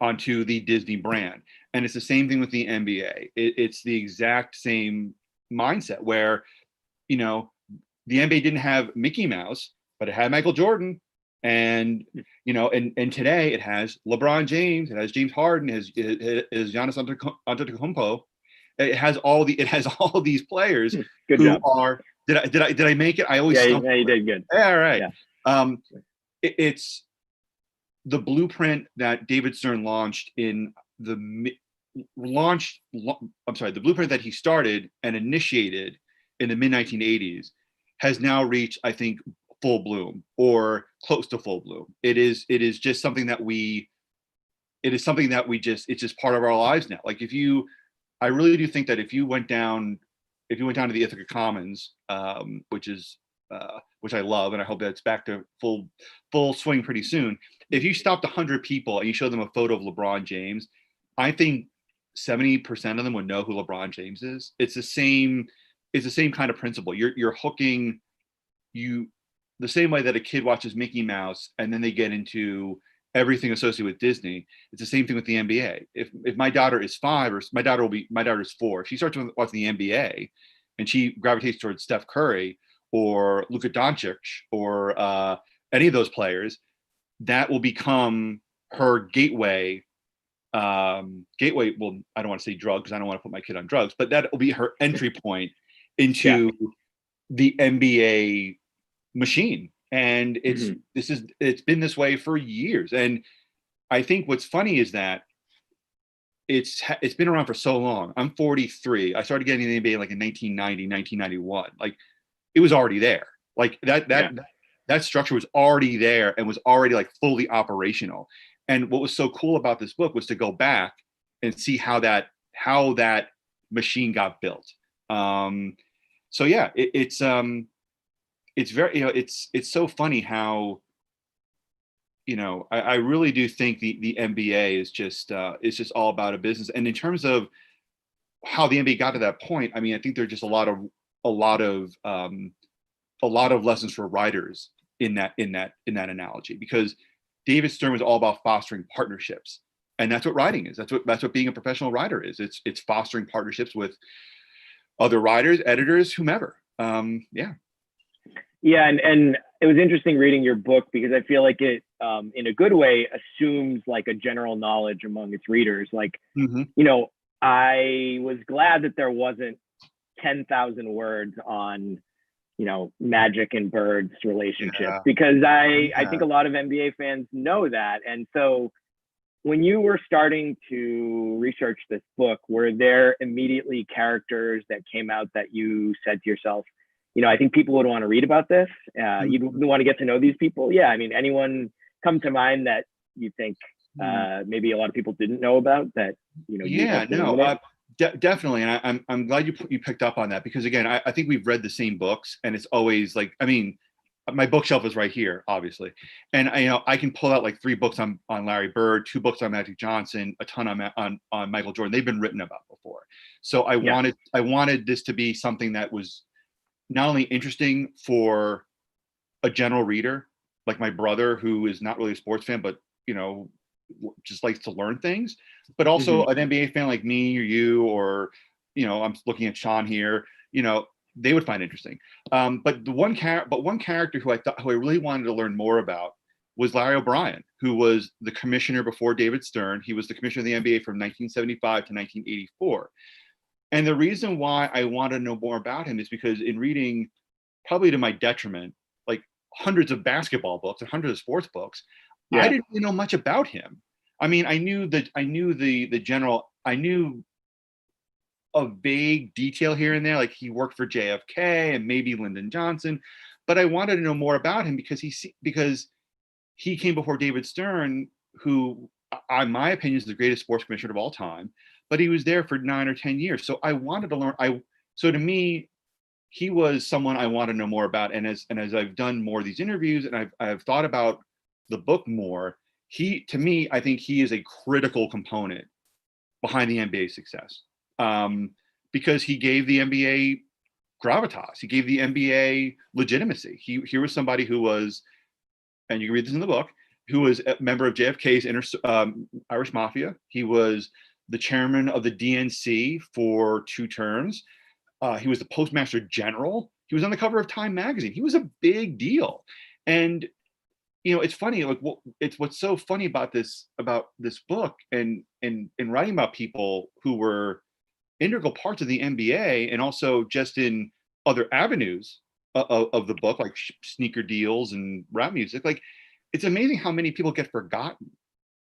onto the Disney brand. And it's the same thing with the NBA. It's the exact same mindset where, you know, the NBA didn't have Mickey Mouse, but it had Michael Jordan. And, you know, and today it has LeBron James, it has James Harden, it has Giannis Antetokounmpo. It has all these players Good who job. are, did I make it? I always yeah, you did good. All right. Yeah. It's the blueprint that David Stern launched in the blueprint that he started and initiated in the mid 1980s has now reached, I think, full bloom or close to full bloom. It is just something that it's just part of our lives now. Like I really do think that if you went down to the Ithaca Commons, which I love, and I hope that it's back to full swing pretty soon. If you stopped 100 people and you showed them a photo of LeBron James, I think 70% of them would know who LeBron James is. It's the same kind of principle. You're hooking the same way that a kid watches Mickey Mouse and then they get into everything associated with Disney. It's the same thing with the NBA. If my daughter is 5 or my daughter is 4, if she starts watching the NBA and she gravitates towards Steph Curry or Luka Doncic or any of those players, that will become her gateway. Well, I don't want to say drug because I don't want to put my kid on drugs, but that will be her entry point into the NBA machine. And it's been this way for years. And I think what's funny is that it's been around for so long. I'm 43. I started getting in the NBA like in 1990, 1991. Like it was already there. Like that structure was already there and was already like fully operational. And what was so cool about this book was to go back and see how that machine got built. So yeah, it's very, you know, it's so funny how, you know, I really do think the NBA is just all about a business. And in terms of how the NBA got to that point, I mean, I think there's just a lot of lessons for writers in that analogy, because David Stern was all about fostering partnerships, and that's what writing is. That's what being a professional writer is. It's fostering partnerships with other writers, editors, whomever. Yeah, and it was interesting reading your book because I feel like it, in a good way, assumes like a general knowledge among its readers. Like, you know, I was glad that there wasn't 10,000 words on, you know, Magic and Bird's relationship, because I think a lot of NBA fans know that. And so when you were starting to research this book, were there immediately characters that came out that you said to yourself, you know, I think people would want to read about this. You'd want to get to know these people. Yeah, I mean, anyone come to mind that you think maybe a lot of people didn't know about that? You know. Yeah, no, definitely, and I'm glad you picked up on that, because again, I think we've read the same books, and it's always like, I mean, my bookshelf is right here, obviously, and I can pull out like 3 books on Larry Bird, 2 books on Magic Johnson, a ton on Michael Jordan. They've been written about before, so I wanted this to be something that was not only interesting for a general reader like my brother, who is not really a sports fan, but, you know, just likes to learn things, but also an NBA fan like me or you, or, you know, I'm looking at Sean here, you know, they would find interesting. But one character who I really wanted to learn more about was Larry O'Brien, who was the commissioner before David Stern. He was the commissioner of the NBA from 1975 to 1984. And the reason why I want to know more about him is because in reading, probably to my detriment, like hundreds of basketball books and hundreds of sports books, I didn't really know much about him. I mean, I knew the general, I knew a vague detail here and there, like he worked for JFK and maybe Lyndon Johnson, but I wanted to know more about him because he came before David Stern, who, in my opinion, is the greatest sports commissioner of all time. But he was there for 9 or 10 years. So I wanted to learn. So to me, he was someone I want to know more about. And as I've done more of these interviews and I've thought about the book more, to me, I think he is a critical component behind the NBA's success. Because he gave the NBA gravitas. He gave the NBA legitimacy. He was somebody who was, and you can read this in the book, who was a member of JFK's Irish Mafia. He was the chairman of the DNC for 2 terms. He was the postmaster general. He was on the cover of Time magazine. He was a big deal. And it's funny, like what's so funny about this book and writing about people who were integral parts of the NBA and also just in other avenues of the book, like sneaker deals and rap music. Like, it's amazing how many people get forgotten,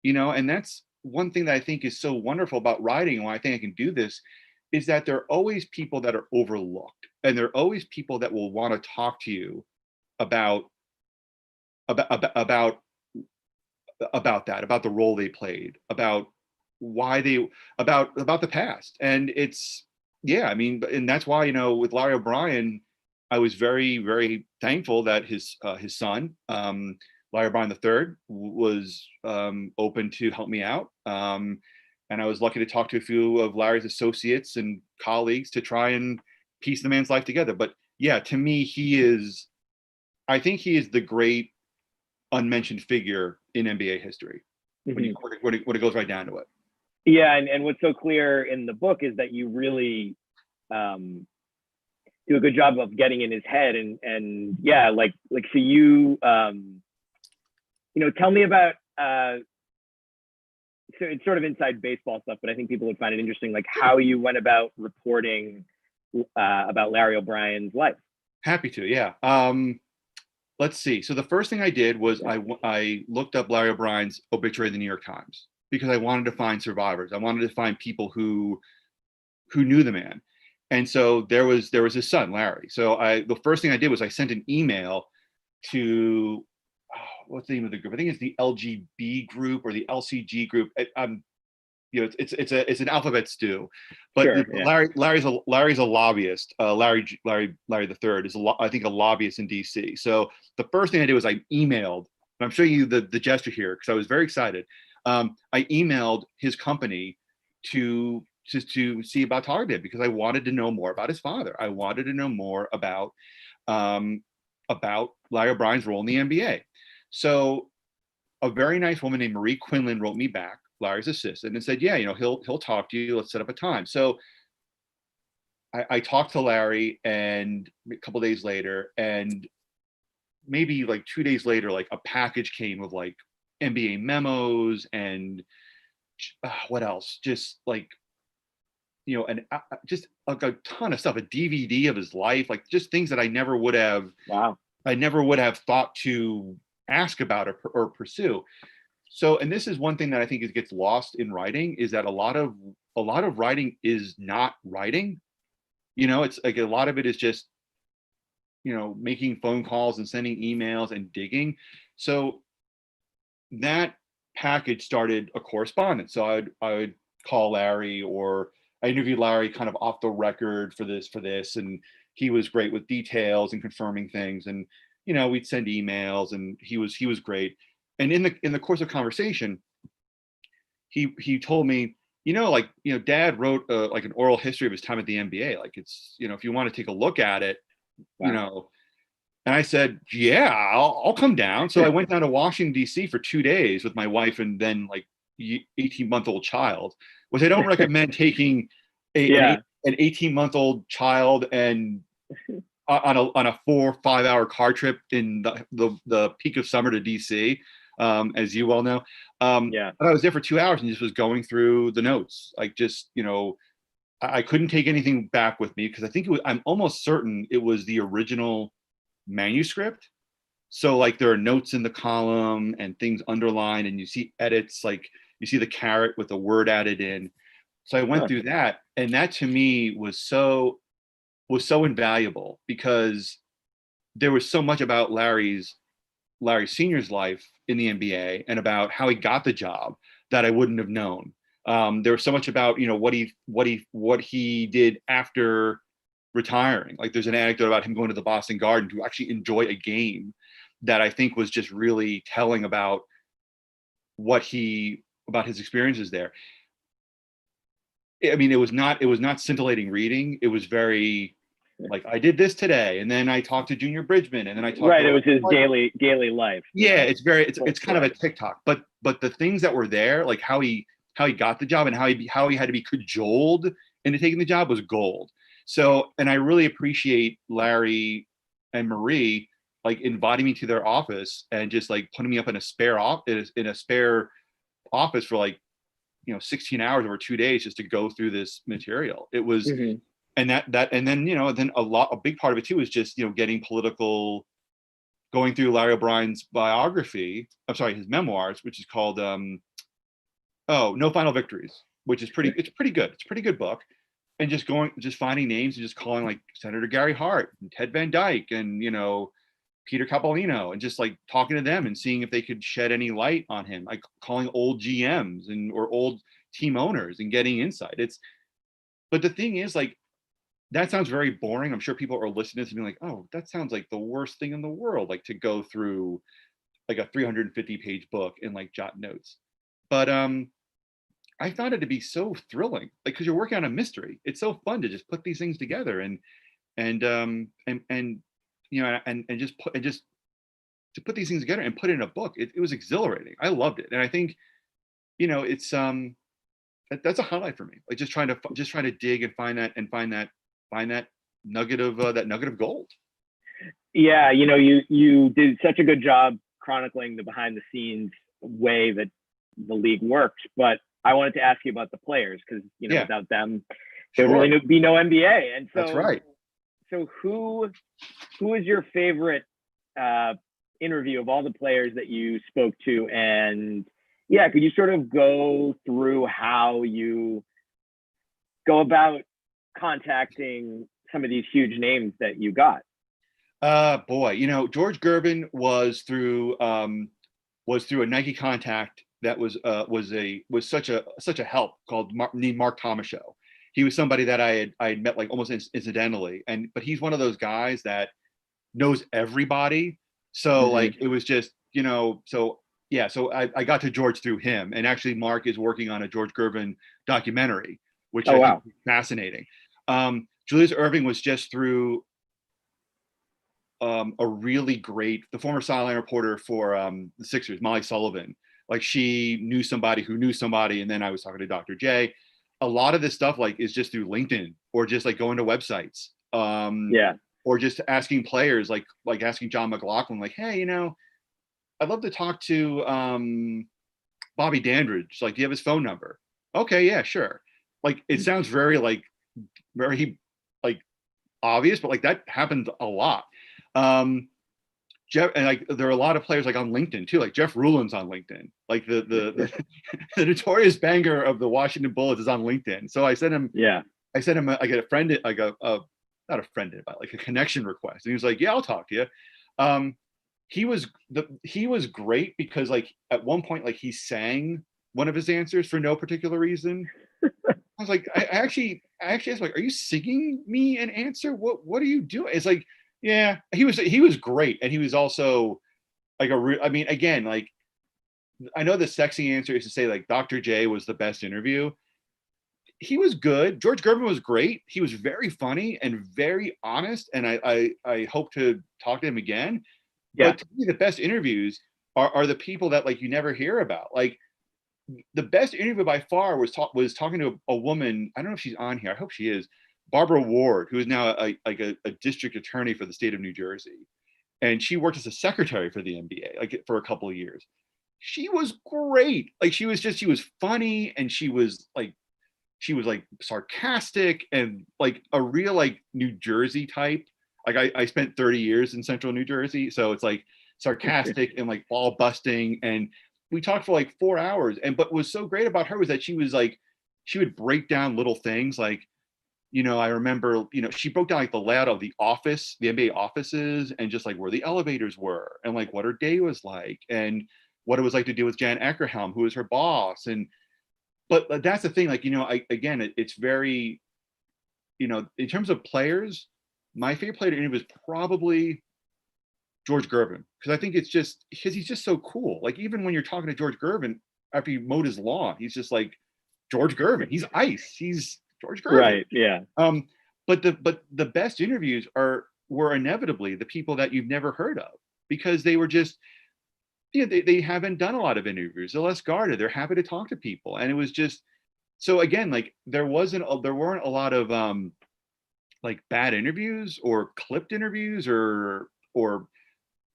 and that's one thing that I think is so wonderful about writing, and why I think I can do this, is that there are always people that are overlooked, and there are always people that will want to talk to you about about that, about the role they played, about why they, about the past. And it's, yeah, I mean, and that's why, with Larry O'Brien, I was very, very thankful that his son, Larry O'Brien III, was open to help me out. And I was lucky to talk to a few of Larry's associates and colleagues to try and piece the man's life together. But yeah, to me, I think he is the great unmentioned figure in NBA history, when it goes right down to it. Yeah, and what's so clear in the book is that you really do a good job of getting in his head, and yeah, like so you tell me about so it's sort of inside baseball stuff, but I think people would find it interesting, like how you went about reporting about Larry O'Brien's life. Happy to, yeah. Let's see. So the first thing I did was I looked up Larry O'Brien's obituary in the New York Times, because I wanted to find survivors. I wanted to find people who knew the man. And so there was his son, Larry. So the first thing I did was I sent an email to, what's the name of the group? I think it's the LGB group or the LCG group. It's an alphabet stew, but Sure, yeah. Larry's a lobbyist. Larry the Third is I think a lobbyist in DC. So the first thing I did was I emailed, and I'm showing you the gesture here because I was very excited. I emailed his company to see about talking to him, because I wanted to know more about his father. I wanted to know more about Larry O'Brien's role in the NBA. So a very nice woman named Marie Quinlan wrote me back, Larry's assistant, and said, yeah, he'll talk to you. Let's set up a time. So I talked to Larry, and a couple days later, and maybe like 2 days later, like a package came of like NBA memos and what else? Just like, just like a ton of stuff, a DVD of his life, like just things that I never would have thought to ask about or pursue. So, and this is one thing that I think gets lost in writing, is that a lot of writing is not writing. It's like a lot of it is just, making phone calls and sending emails and digging. So that package started a correspondence. So I would call Larry, or I interviewed Larry kind of off the record for this, and he was great with details and confirming things. And we'd send emails, and he was great. And in the course of conversation, he told me, Dad wrote like an oral history of his time at the NBA. Like, it's, if you want to take a look at it, Wow. And I said, yeah, I'll come down. So I went down to Washington, D.C. for 2 days with my wife and then like 18-month-old child, which I don't recommend taking an 18-month-old child and on a 4 or 5 hour car trip in the peak of summer to DC, as you well know. But I was there for 2 hours and just was going through the notes. Like, just, I couldn't take anything back with me, because I think I'm almost certain it was the original manuscript. So like there are notes in the column and things underlined, and you see edits, like you see the caret with the word added in. So I went through that, and that to me was so invaluable, because there was so much about Larry Senior's life in the NBA and about how he got the job that I wouldn't have known. There was so much about what he did after retiring. Like, there's an anecdote about him going to the Boston Garden to actually enjoy a game that I think was just really telling about about his experiences there. I mean, it was not scintillating reading. It was very like I did this today, and then I talked to Junior Bridgman, and then I talked Right, to it was his daily life. yeah, know? it's kind of a TikTok, but the things that were there, like how he got the job and how he had to be cajoled into taking the job was gold. So, and I really appreciate Larry and Marie like inviting me to their office and just like putting me up in a spare office for like 16 hours over 2 days just to go through this material. It was and and then then a big part of it too is just getting political, going through Larry O'Brien's biography, I'm sorry, his memoirs, which is called No Final Victories, which is pretty good. It's a pretty good book. And just finding names and just calling like Senator Gary Hart and Ted Van Dyke and Peter Capolino, and just like talking to them and seeing if they could shed any light on him, like calling old GMs or old team owners and getting insight. But the thing is, like, that sounds very boring. I'm sure people are listening to this and being like, oh, that sounds like the worst thing in the world, like to go through like a 350-page book and like jot notes. But I found it to be so thrilling, like, because you're working on a mystery. It's so fun to just put these things together and just to put these things together and put it in a book. It was exhilarating. I loved it, and I think it's that's a highlight for me. Like just trying to dig and find that nugget of gold. Yeah, you did such a good job chronicling the behind the scenes way that the league works, but I wanted to ask you about the players because without them there would really be no NBA. And so that's right. So who is your favorite interview of all the players that you spoke to? And yeah, could you sort of go through how you go about contacting some of these huge names that you got? Boy, George Gervin was through a Nike contact that was such a help named Mark Tomashow. He was somebody that I had met like almost incidentally, but he's one of those guys that knows everybody. So like it was just so I got to George through him, and actually Mark is working on a George Gervin documentary, which I think is fascinating. Julius Erving was just through a really great, the former sideline reporter for the Sixers, Molly Sullivan. Like she knew somebody who knew somebody, and then I was talking to Dr. J. A lot of this stuff like is just through LinkedIn or just like going to websites. Or just asking players, like asking John McLaughlin, like, hey, I'd love to talk to Bobby Dandridge. Like, do you have his phone number? Okay, yeah, sure. Like, it sounds very obvious, but like that happens a lot. Jeff, and like there are a lot of players like on LinkedIn too. Like Jeff Rulin's on LinkedIn. Like the the notorious banger of the Washington Bullets is on LinkedIn. So I sent him. I sent him. I get a friend, like not a friend, but like a connection request, and he was like, "Yeah, I'll talk to you." He was great because like at one point like he sang one of his answers for no particular reason. I was like, I actually asked, like, are you singing me an answer? What are you doing? It's like, yeah, he was great, and he was also like again, like I know the sexy answer is to say like Dr. J was the best interview. He was good. George Gervin was great. He was very funny and very honest, and I hope to talk to him again. Yeah. But to me, the best interviews are the people that like you never hear about. Like the best interview by far was talking to a woman. I don't know if she's on here. I hope she is. Barbara Ward, who is now a district attorney for the state of New Jersey, and she worked as a secretary for the NBA like for a couple of years. She was great. Like she was funny, and she was like sarcastic and like a real like New Jersey type. Like I spent 30 years in central New Jersey, so it's like sarcastic and like ball busting. And we talked for like 4 hours. But what was so great about her was that she would break down little things like, I remember, she broke down like the layout of the NBA offices, and just like where the elevators were, and like what her day was like, and what it was like to deal with Jan Eckerhelm, who was her boss. But that's the thing, like, it's very, in terms of players, my favorite player to interview is probably George Gervin, because I think because he's just so cool. Like even when you're talking to George Gervin after he mowed his lawn, he's just like George Gervin. He's ice. He's George Gervin. Right. Yeah. the best interviews were inevitably the people that you've never heard of, because they were just, they haven't done a lot of interviews. They're less guarded. They're happy to talk to people. And it was just, so again, like there weren't a lot of like bad interviews or clipped interviews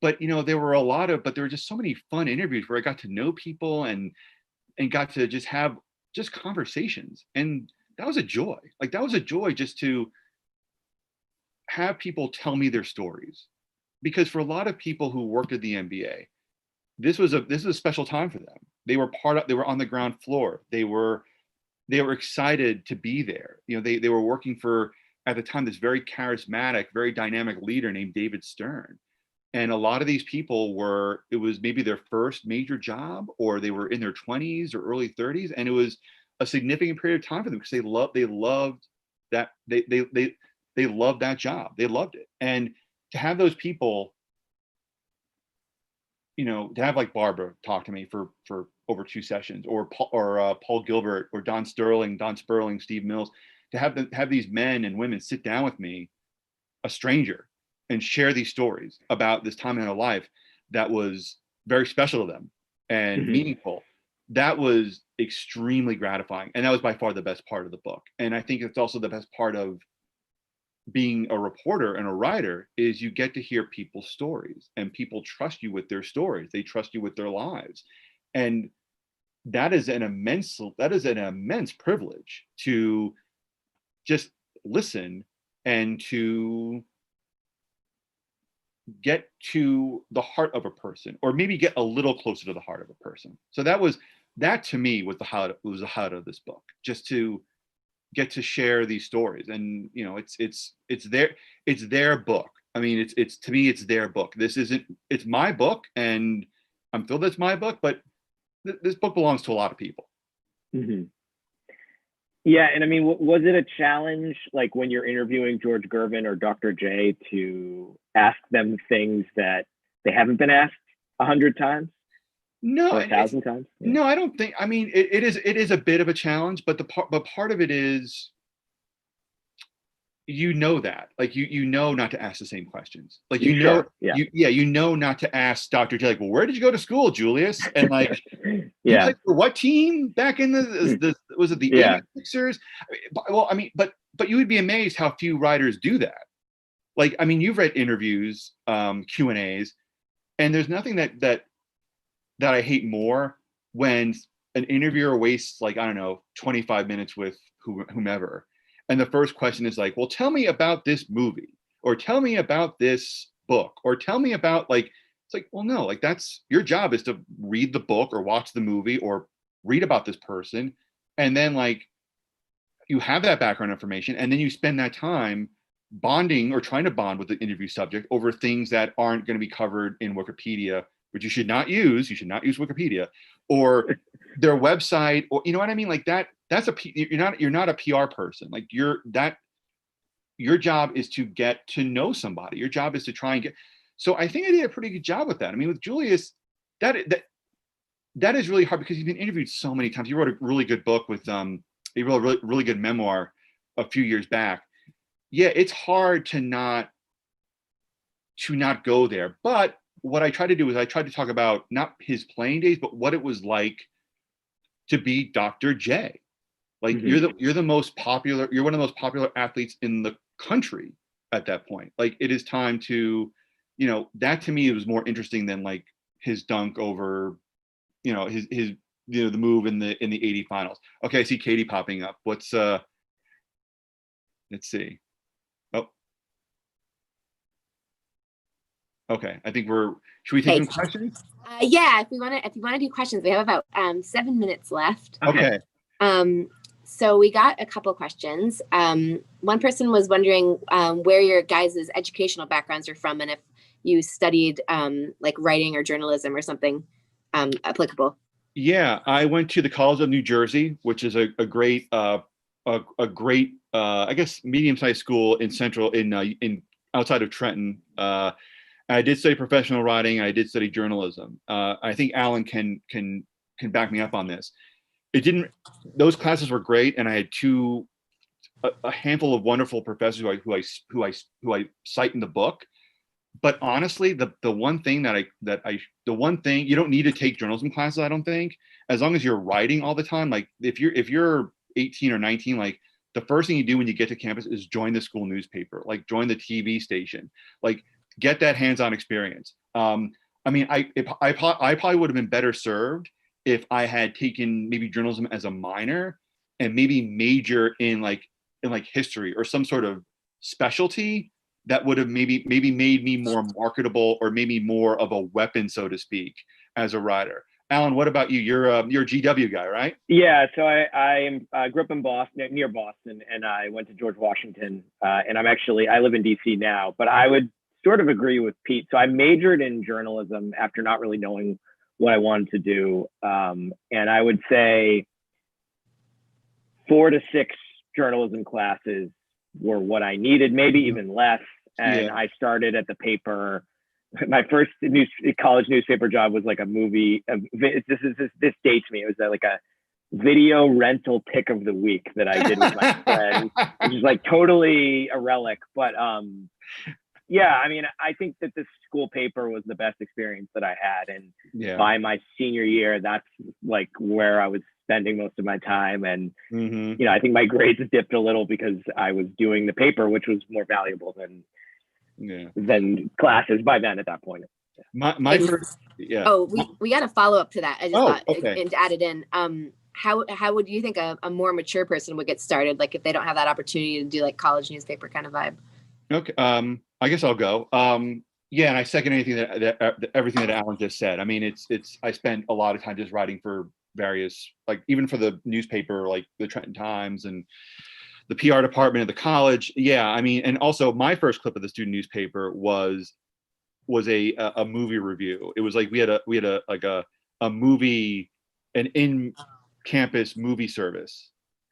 but there were a lot of, but there were just so many fun interviews where I got to know people and got to just have just conversations. And that was a joy. Like that was a joy just to have people tell me their stories. Because for a lot of people who worked at the NBA, this was a special time for them. They were on the ground floor. They were excited to be there. They were working for, at the time, this very charismatic, very dynamic leader named David Stern. And a lot of these people it was maybe their first major job, or they were in their 20s or early 30s. And it was a significant period of time for them because they loved that, they loved that job. They loved it. And to have those people, to have like Barbara talk to me for over 2 sessions, or Paul Gilbert, or Don Sperling, Steve Mills, to have these men and women sit down with me, a stranger, and share these stories about this time in their life that was very special to them and meaningful. That was extremely gratifying. And that was by far the best part of the book. And I think it's also the best part of being a reporter and a writer, is you get to hear people's stories, and people trust you with their stories. They trust you with their lives. And that is an immense privilege, to just listen and to get to the heart of a person, or maybe get a little closer to the heart of a person. So that to me was the highlight of this book, just to get to share these stories. And it's their book. I mean, it's to me, it's their book. It's my book, and I'm thrilled it's my book, but this book belongs to a lot of people. Yeah, and I mean, was it a challenge, like when you're interviewing George Gervin or Dr. J, to ask them things that they haven't been asked 100 times? No, or 1,000 times? Yeah. No, I don't think. I mean, it is a bit of a challenge, but part of it is, that, like, not to ask the same questions. Like, yeah. Not to ask Dr. J, like, well, where did you go to school, Julius? And like, you played for what team back in the was it the 86ers? Well, I mean, but you would be amazed how few writers do that. Like, I mean, you've read interviews, Q&As, and there's nothing that I hate more when an interviewer wastes, like, I don't know, 25 minutes with whomever. And the first question is like, well, tell me about this movie, or tell me about this book, or tell me about, like, it's like, well, no, like, that's your job, is to read the book or watch the movie or read about this person. And then, like, you have that background information, and then you spend that time bonding or trying to bond with the interview subject over things that aren't going to be covered in Wikipedia, which you should not use. You should not use Wikipedia or their website, or, you know what I mean? Like you're not a PR person. Like your job is to get to know somebody. Your job is to try and so I think I did a pretty good job with that. I mean, with Julius, that is really hard, because he's been interviewed so many times. He wrote a really good book he wrote a really, really good memoir a few years back. Yeah, it's hard to not go there. But what I tried to do is I tried to talk about not his playing days, but what it was like to be Dr. J. Like, you're one of the most popular athletes in the country at that point. Like, it is time to, that to me was more interesting than like his dunk over, his the move in the 80 finals. Okay, I see Katie popping up. Let's see. Oh. Okay, I think should we take some questions? Yeah, if you want to do questions, we have about 7 minutes left. Okay. So we got a couple questions. One person was wondering where your guys' educational backgrounds are from, and if you studied like writing or journalism or something applicable. Yeah, I went to the College of New Jersey, which is a great I guess medium-sized school in outside of Trenton. I did study professional writing. I did study journalism. I think Alan can back me up on this. Those classes were great, and I had two a handful of wonderful professors who I cite in the book. But honestly, the one thing the one thing, you don't need to take journalism classes, I don't think, as long as you're writing all the time. Like if you're 18 or 19, like the first thing you do when you get to campus is join the school newspaper, like join the TV station, like get that hands-on experience. I mean, I probably would have been better served if I had taken maybe journalism as a minor and maybe major in like history or some sort of specialty that would have maybe made me more marketable or maybe more of a weapon, so to speak, as a writer. Alan, what about you? You're a GW guy, right? Yeah, so I grew up in Boston, near Boston, and I went to George Washington, and I live in DC now, but I would sort of agree with Pete. So I majored in journalism after not really knowing what I wanted to do, and I would say 4 to 6 journalism classes were what I needed, maybe even less. And Yeah. I started at the paper. My first college newspaper job was like a movie. This dates me. It was like a video rental pick of the week that I did with my friend, which is like totally a relic. But yeah, I mean, I think that the school paper was the best experience that I had. And Yeah. by my senior year, that's like where I was spending most of my time. And, you know, I think my grades dipped a little because I was doing the paper, which was more valuable than classes by then at that point. My first, yeah. Oh, we got a follow up to that. I just thought okay. and added in. How would you think a more mature person would get started? Like if they don't have that opportunity to do like college newspaper kind of vibe. Okay. I guess I'll go. Yeah, and I second anything everything that Alan just said. I mean, I spent a lot of time just writing for various, like even for the newspaper, like the Trenton Times and the PR department of the college. Yeah, I mean, and also my first clip of the student newspaper was a movie review. It was like we had a movie, an in campus movie service.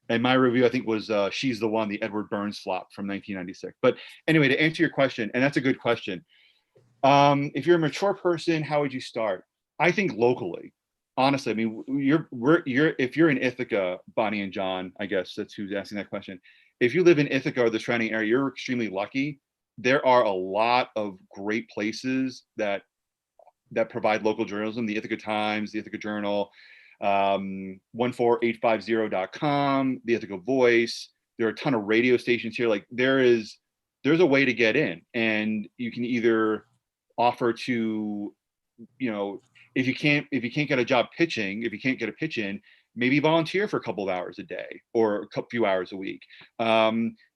And my review, I think, was She's the One, the Edward Burns flop from 1996. But anyway, to answer your question, and that's a good question. If you're a mature person, how would you start? I think locally. Honestly, I mean, if you're in Ithaca, Bonnie and John, I guess that's who's asking that question. If you live in Ithaca or the surrounding area, you're extremely lucky. There are a lot of great places that provide local journalism. The Ithaca Times, the Ithaca Journal, 14850.com, the Ithaca Voice. There are a ton of radio stations here. Like there's a way to get in, and you can either offer to, you know, if you can't get a job pitching, if you can't get a pitch in, maybe volunteer for a couple of hours a day or a few hours a week.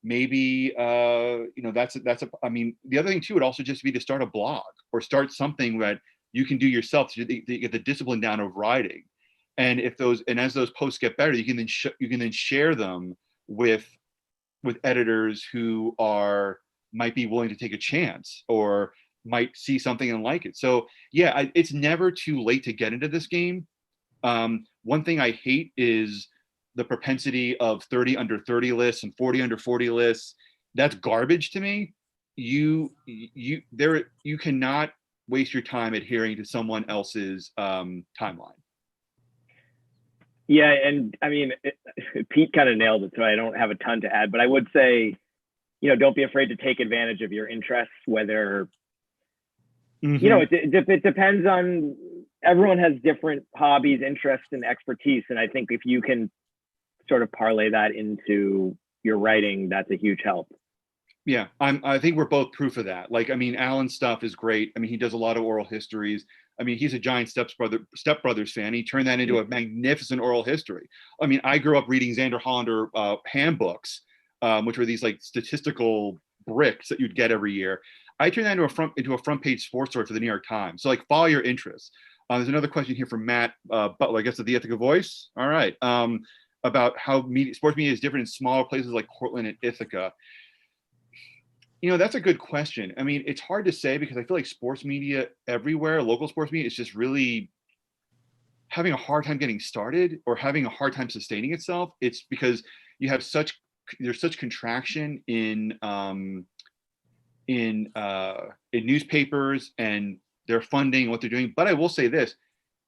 Maybe you know, I mean, the other thing too would also just be to start a blog or start something that you can do yourself to get the discipline down of writing. And as those posts get better, you can then share them with editors who might be willing to take a chance or might see something and like it. So yeah, it's never too late to get into this game. One thing I hate is the propensity of 30 under 30 lists and 40 under 40 lists. That's garbage to me. You cannot waste your time adhering to someone else's timeline. Yeah, and I mean, Pete kind of nailed it, so I don't have a ton to add, but I would say, you know, don't be afraid to take advantage of your interests, whether, you know, it depends on, everyone has different hobbies, interests, and expertise. And I think if you can sort of parlay that into your writing, that's a huge help. Yeah, I think we're both proof of that. Like, I mean, Alan's stuff is great. I mean, he does a lot of oral histories. I mean, he's a giant Step Brothers fan. He turned that into a magnificent oral history. I mean, I grew up reading Xander Hollander handbooks, which were these like statistical bricks that you'd get every year. I turned that into a front page sports story for the New York Times. So like, follow your interests. There's another question here from Matt Butler, I guess, at the Ithaca Voice. All right, about how sports media is different in smaller places like Cortland and Ithaca. You know, that's a good question. I mean, it's hard to say because I feel like sports media everywhere, local sports media, is just really having a hard time getting started or having a hard time sustaining itself. It's because there's such contraction in newspapers and their funding, what they're doing. But I will say this: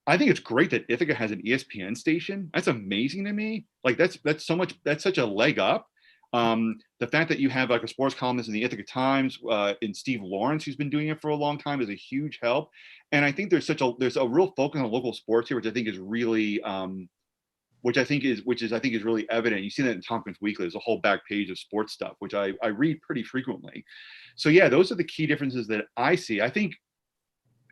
I think it's great that Ithaca has an ESPN station. That's amazing to me. Like that's such a leg up. The fact that you have like a sports columnist in the Ithaca Times, in Steve Lawrence, who's been doing it for a long time, is a huge help. And I think there's a real focus on local sports here, which I think is really, which I think is really evident. You see that in Tompkins Weekly. There's a whole back page of sports stuff, which I read pretty frequently. So yeah, those are the key differences that I see. I think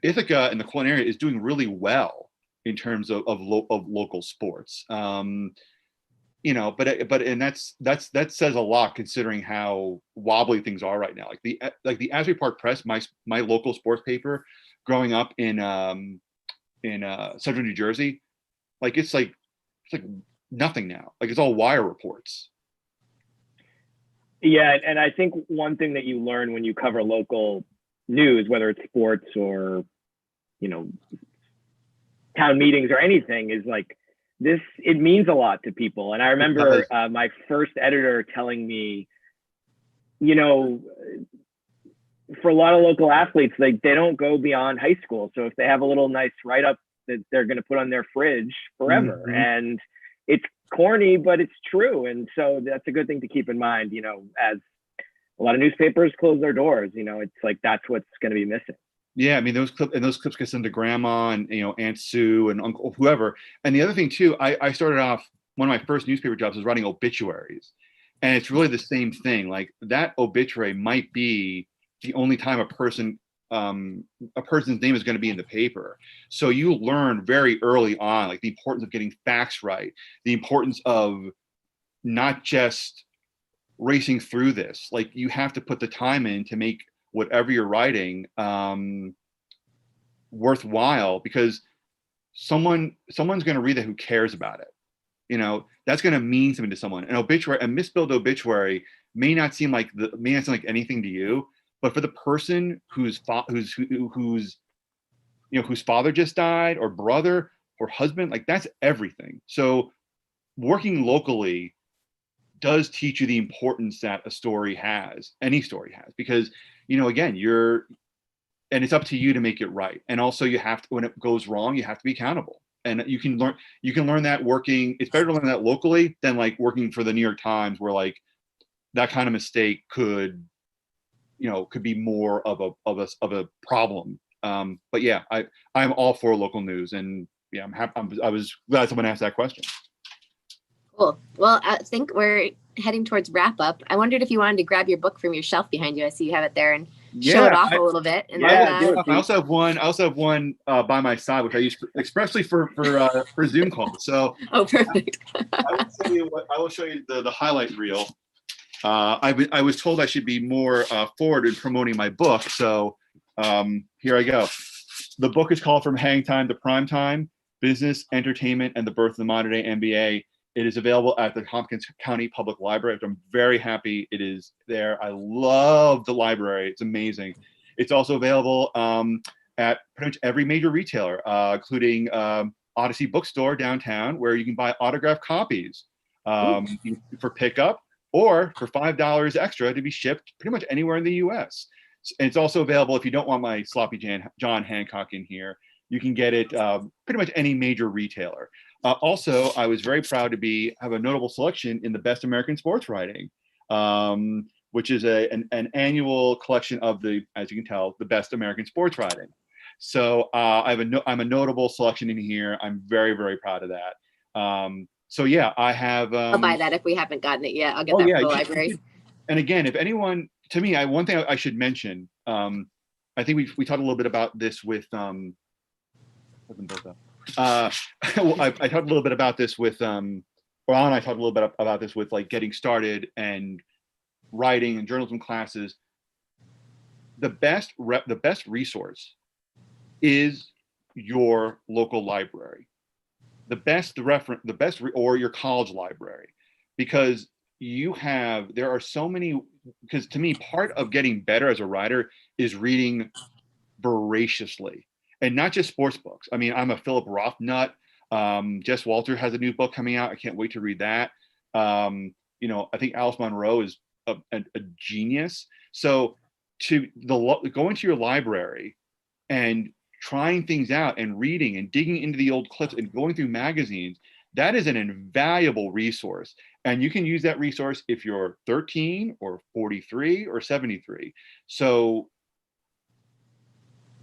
Ithaca and the Clinton area is doing really well in terms of local sports. You know, but that says a lot considering how wobbly things are right now. Like the Asbury Park Press, my local sports paper, growing up in Central New Jersey, it's like nothing now. Like it's all wire reports. Yeah, and I think one thing that you learn when you cover local news, whether it's sports or, you know, town meetings or anything, is like this, it means a lot to people. And I remember my first editor telling me, you know, for a lot of local athletes, like they don't go beyond high school. So if they have a little nice write-up that they're going to put on their fridge forever, and it's corny, but it's true. And so that's a good thing to keep in mind, you know, as a lot of newspapers close their doors, you know, it's like, that's what's going to be missing. Yeah, I mean, those clips get sent to grandma and, you know, Aunt Sue and uncle, whoever. And the other thing too, I started off, one of my first newspaper jobs was writing obituaries. And it's really the same thing. Like that obituary might be the only time a person's name is going to be in the paper. So you learn very early on, like the importance of getting facts right, the importance of not just racing through this. Like you have to put the time in to make whatever you're writing worthwhile, because someone's going to read it who cares about it. You know, that's going to mean something to someone. An obituary, a misspelled obituary, may not seem like anything to you, but for the person whose father just died, or brother or husband, like that's everything. So working locally does teach you the importance that a story has, any story has, because, you know, again, and it's up to you to make it right. And also you have to, when it goes wrong, you have to be accountable. And you can learn that working, it's better to learn that locally than like working for the New York Times, where like that kind of mistake could be more of a problem. But yeah, I'm all for local news, and yeah, I'm happy. I was glad someone asked that question. Cool. Well, I think we're heading towards wrap up. I wondered if you wanted to grab your book from your shelf behind you. I see you have it there, and show it off a little bit. And I also have one by my side, which I use expressly for Zoom calls. So oh, perfect. I will show you the highlight reel. I was told I should be more forward in promoting my book, so here I go. The book is called From Hang Time to Prime Time: Business, Entertainment, and the Birth of the Modern Day NBA. It is available at the Tompkins County Public Library, which I'm very happy it is there. I love the library. It's amazing. It's also available at pretty much every major retailer, including Odyssey Bookstore downtown, where you can buy autographed copies for pickup, or for $5 extra to be shipped pretty much anywhere in the US. And it's also available, if you don't want my sloppy John Hancock in here, you can get it pretty much any major retailer. Also, I was very proud to have a notable selection in the Best American Sports Writing, which is an annual collection of as you can tell, the best American sports writing. So I'm a notable selection in here. I'm very, very proud of that. So yeah, I have. I'll buy that if we haven't gotten it yet. I'll get that from the library. And again, if anyone, one thing I should mention, I think we talked a little bit about this with I talked a little bit about this with Ron. I talked a little bit about this with like getting started and writing and journalism classes. The best resource is your local library. Or your college library, because there are so many, because to me, part of getting better as a writer is reading voraciously, and not just sports books. I mean, I'm a Philip Roth nut. Jess Walter has a new book coming out. I can't wait to read that. You know, I think Alice Munro is a genius. So go into your library and trying things out and reading and digging into the old clips and going through magazines, that is an invaluable resource. And you can use that resource if you're 13 or 43 or 73. So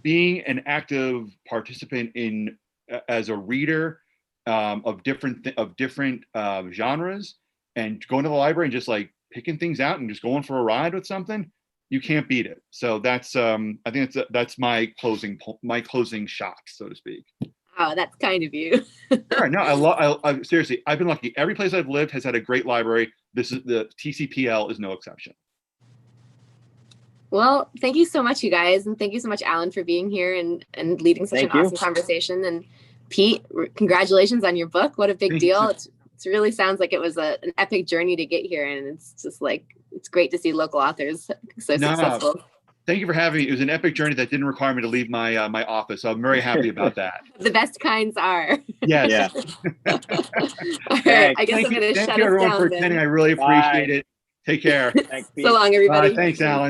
being an active participant in as a reader of different genres, and going to the library and just like picking things out and just going for a ride with something, you can't beat it. So that's I think that's my closing shot, so to speak. Oh, that's kind of you. Sure. No, I seriously, I've been lucky. Every place I've lived has had a great library. The TCPL is no exception. Well, thank you so much, you guys. And thank you so much, Alan, for being here and leading such an awesome conversation. And Pete, congratulations on your book. What a big deal. It really sounds like it was an epic journey to get here. And it's just like, it's great to see local authors so successful. Thank you for having me. It was an epic journey that didn't require me to leave my my office. So I'm very happy about that. The best kinds are. Yes. Yeah. All right. I guess I'm going to shut us down. Thank you everyone for attending. I really appreciate it. Take care. Thanks, Pete. So long, everybody. Thanks, Alan.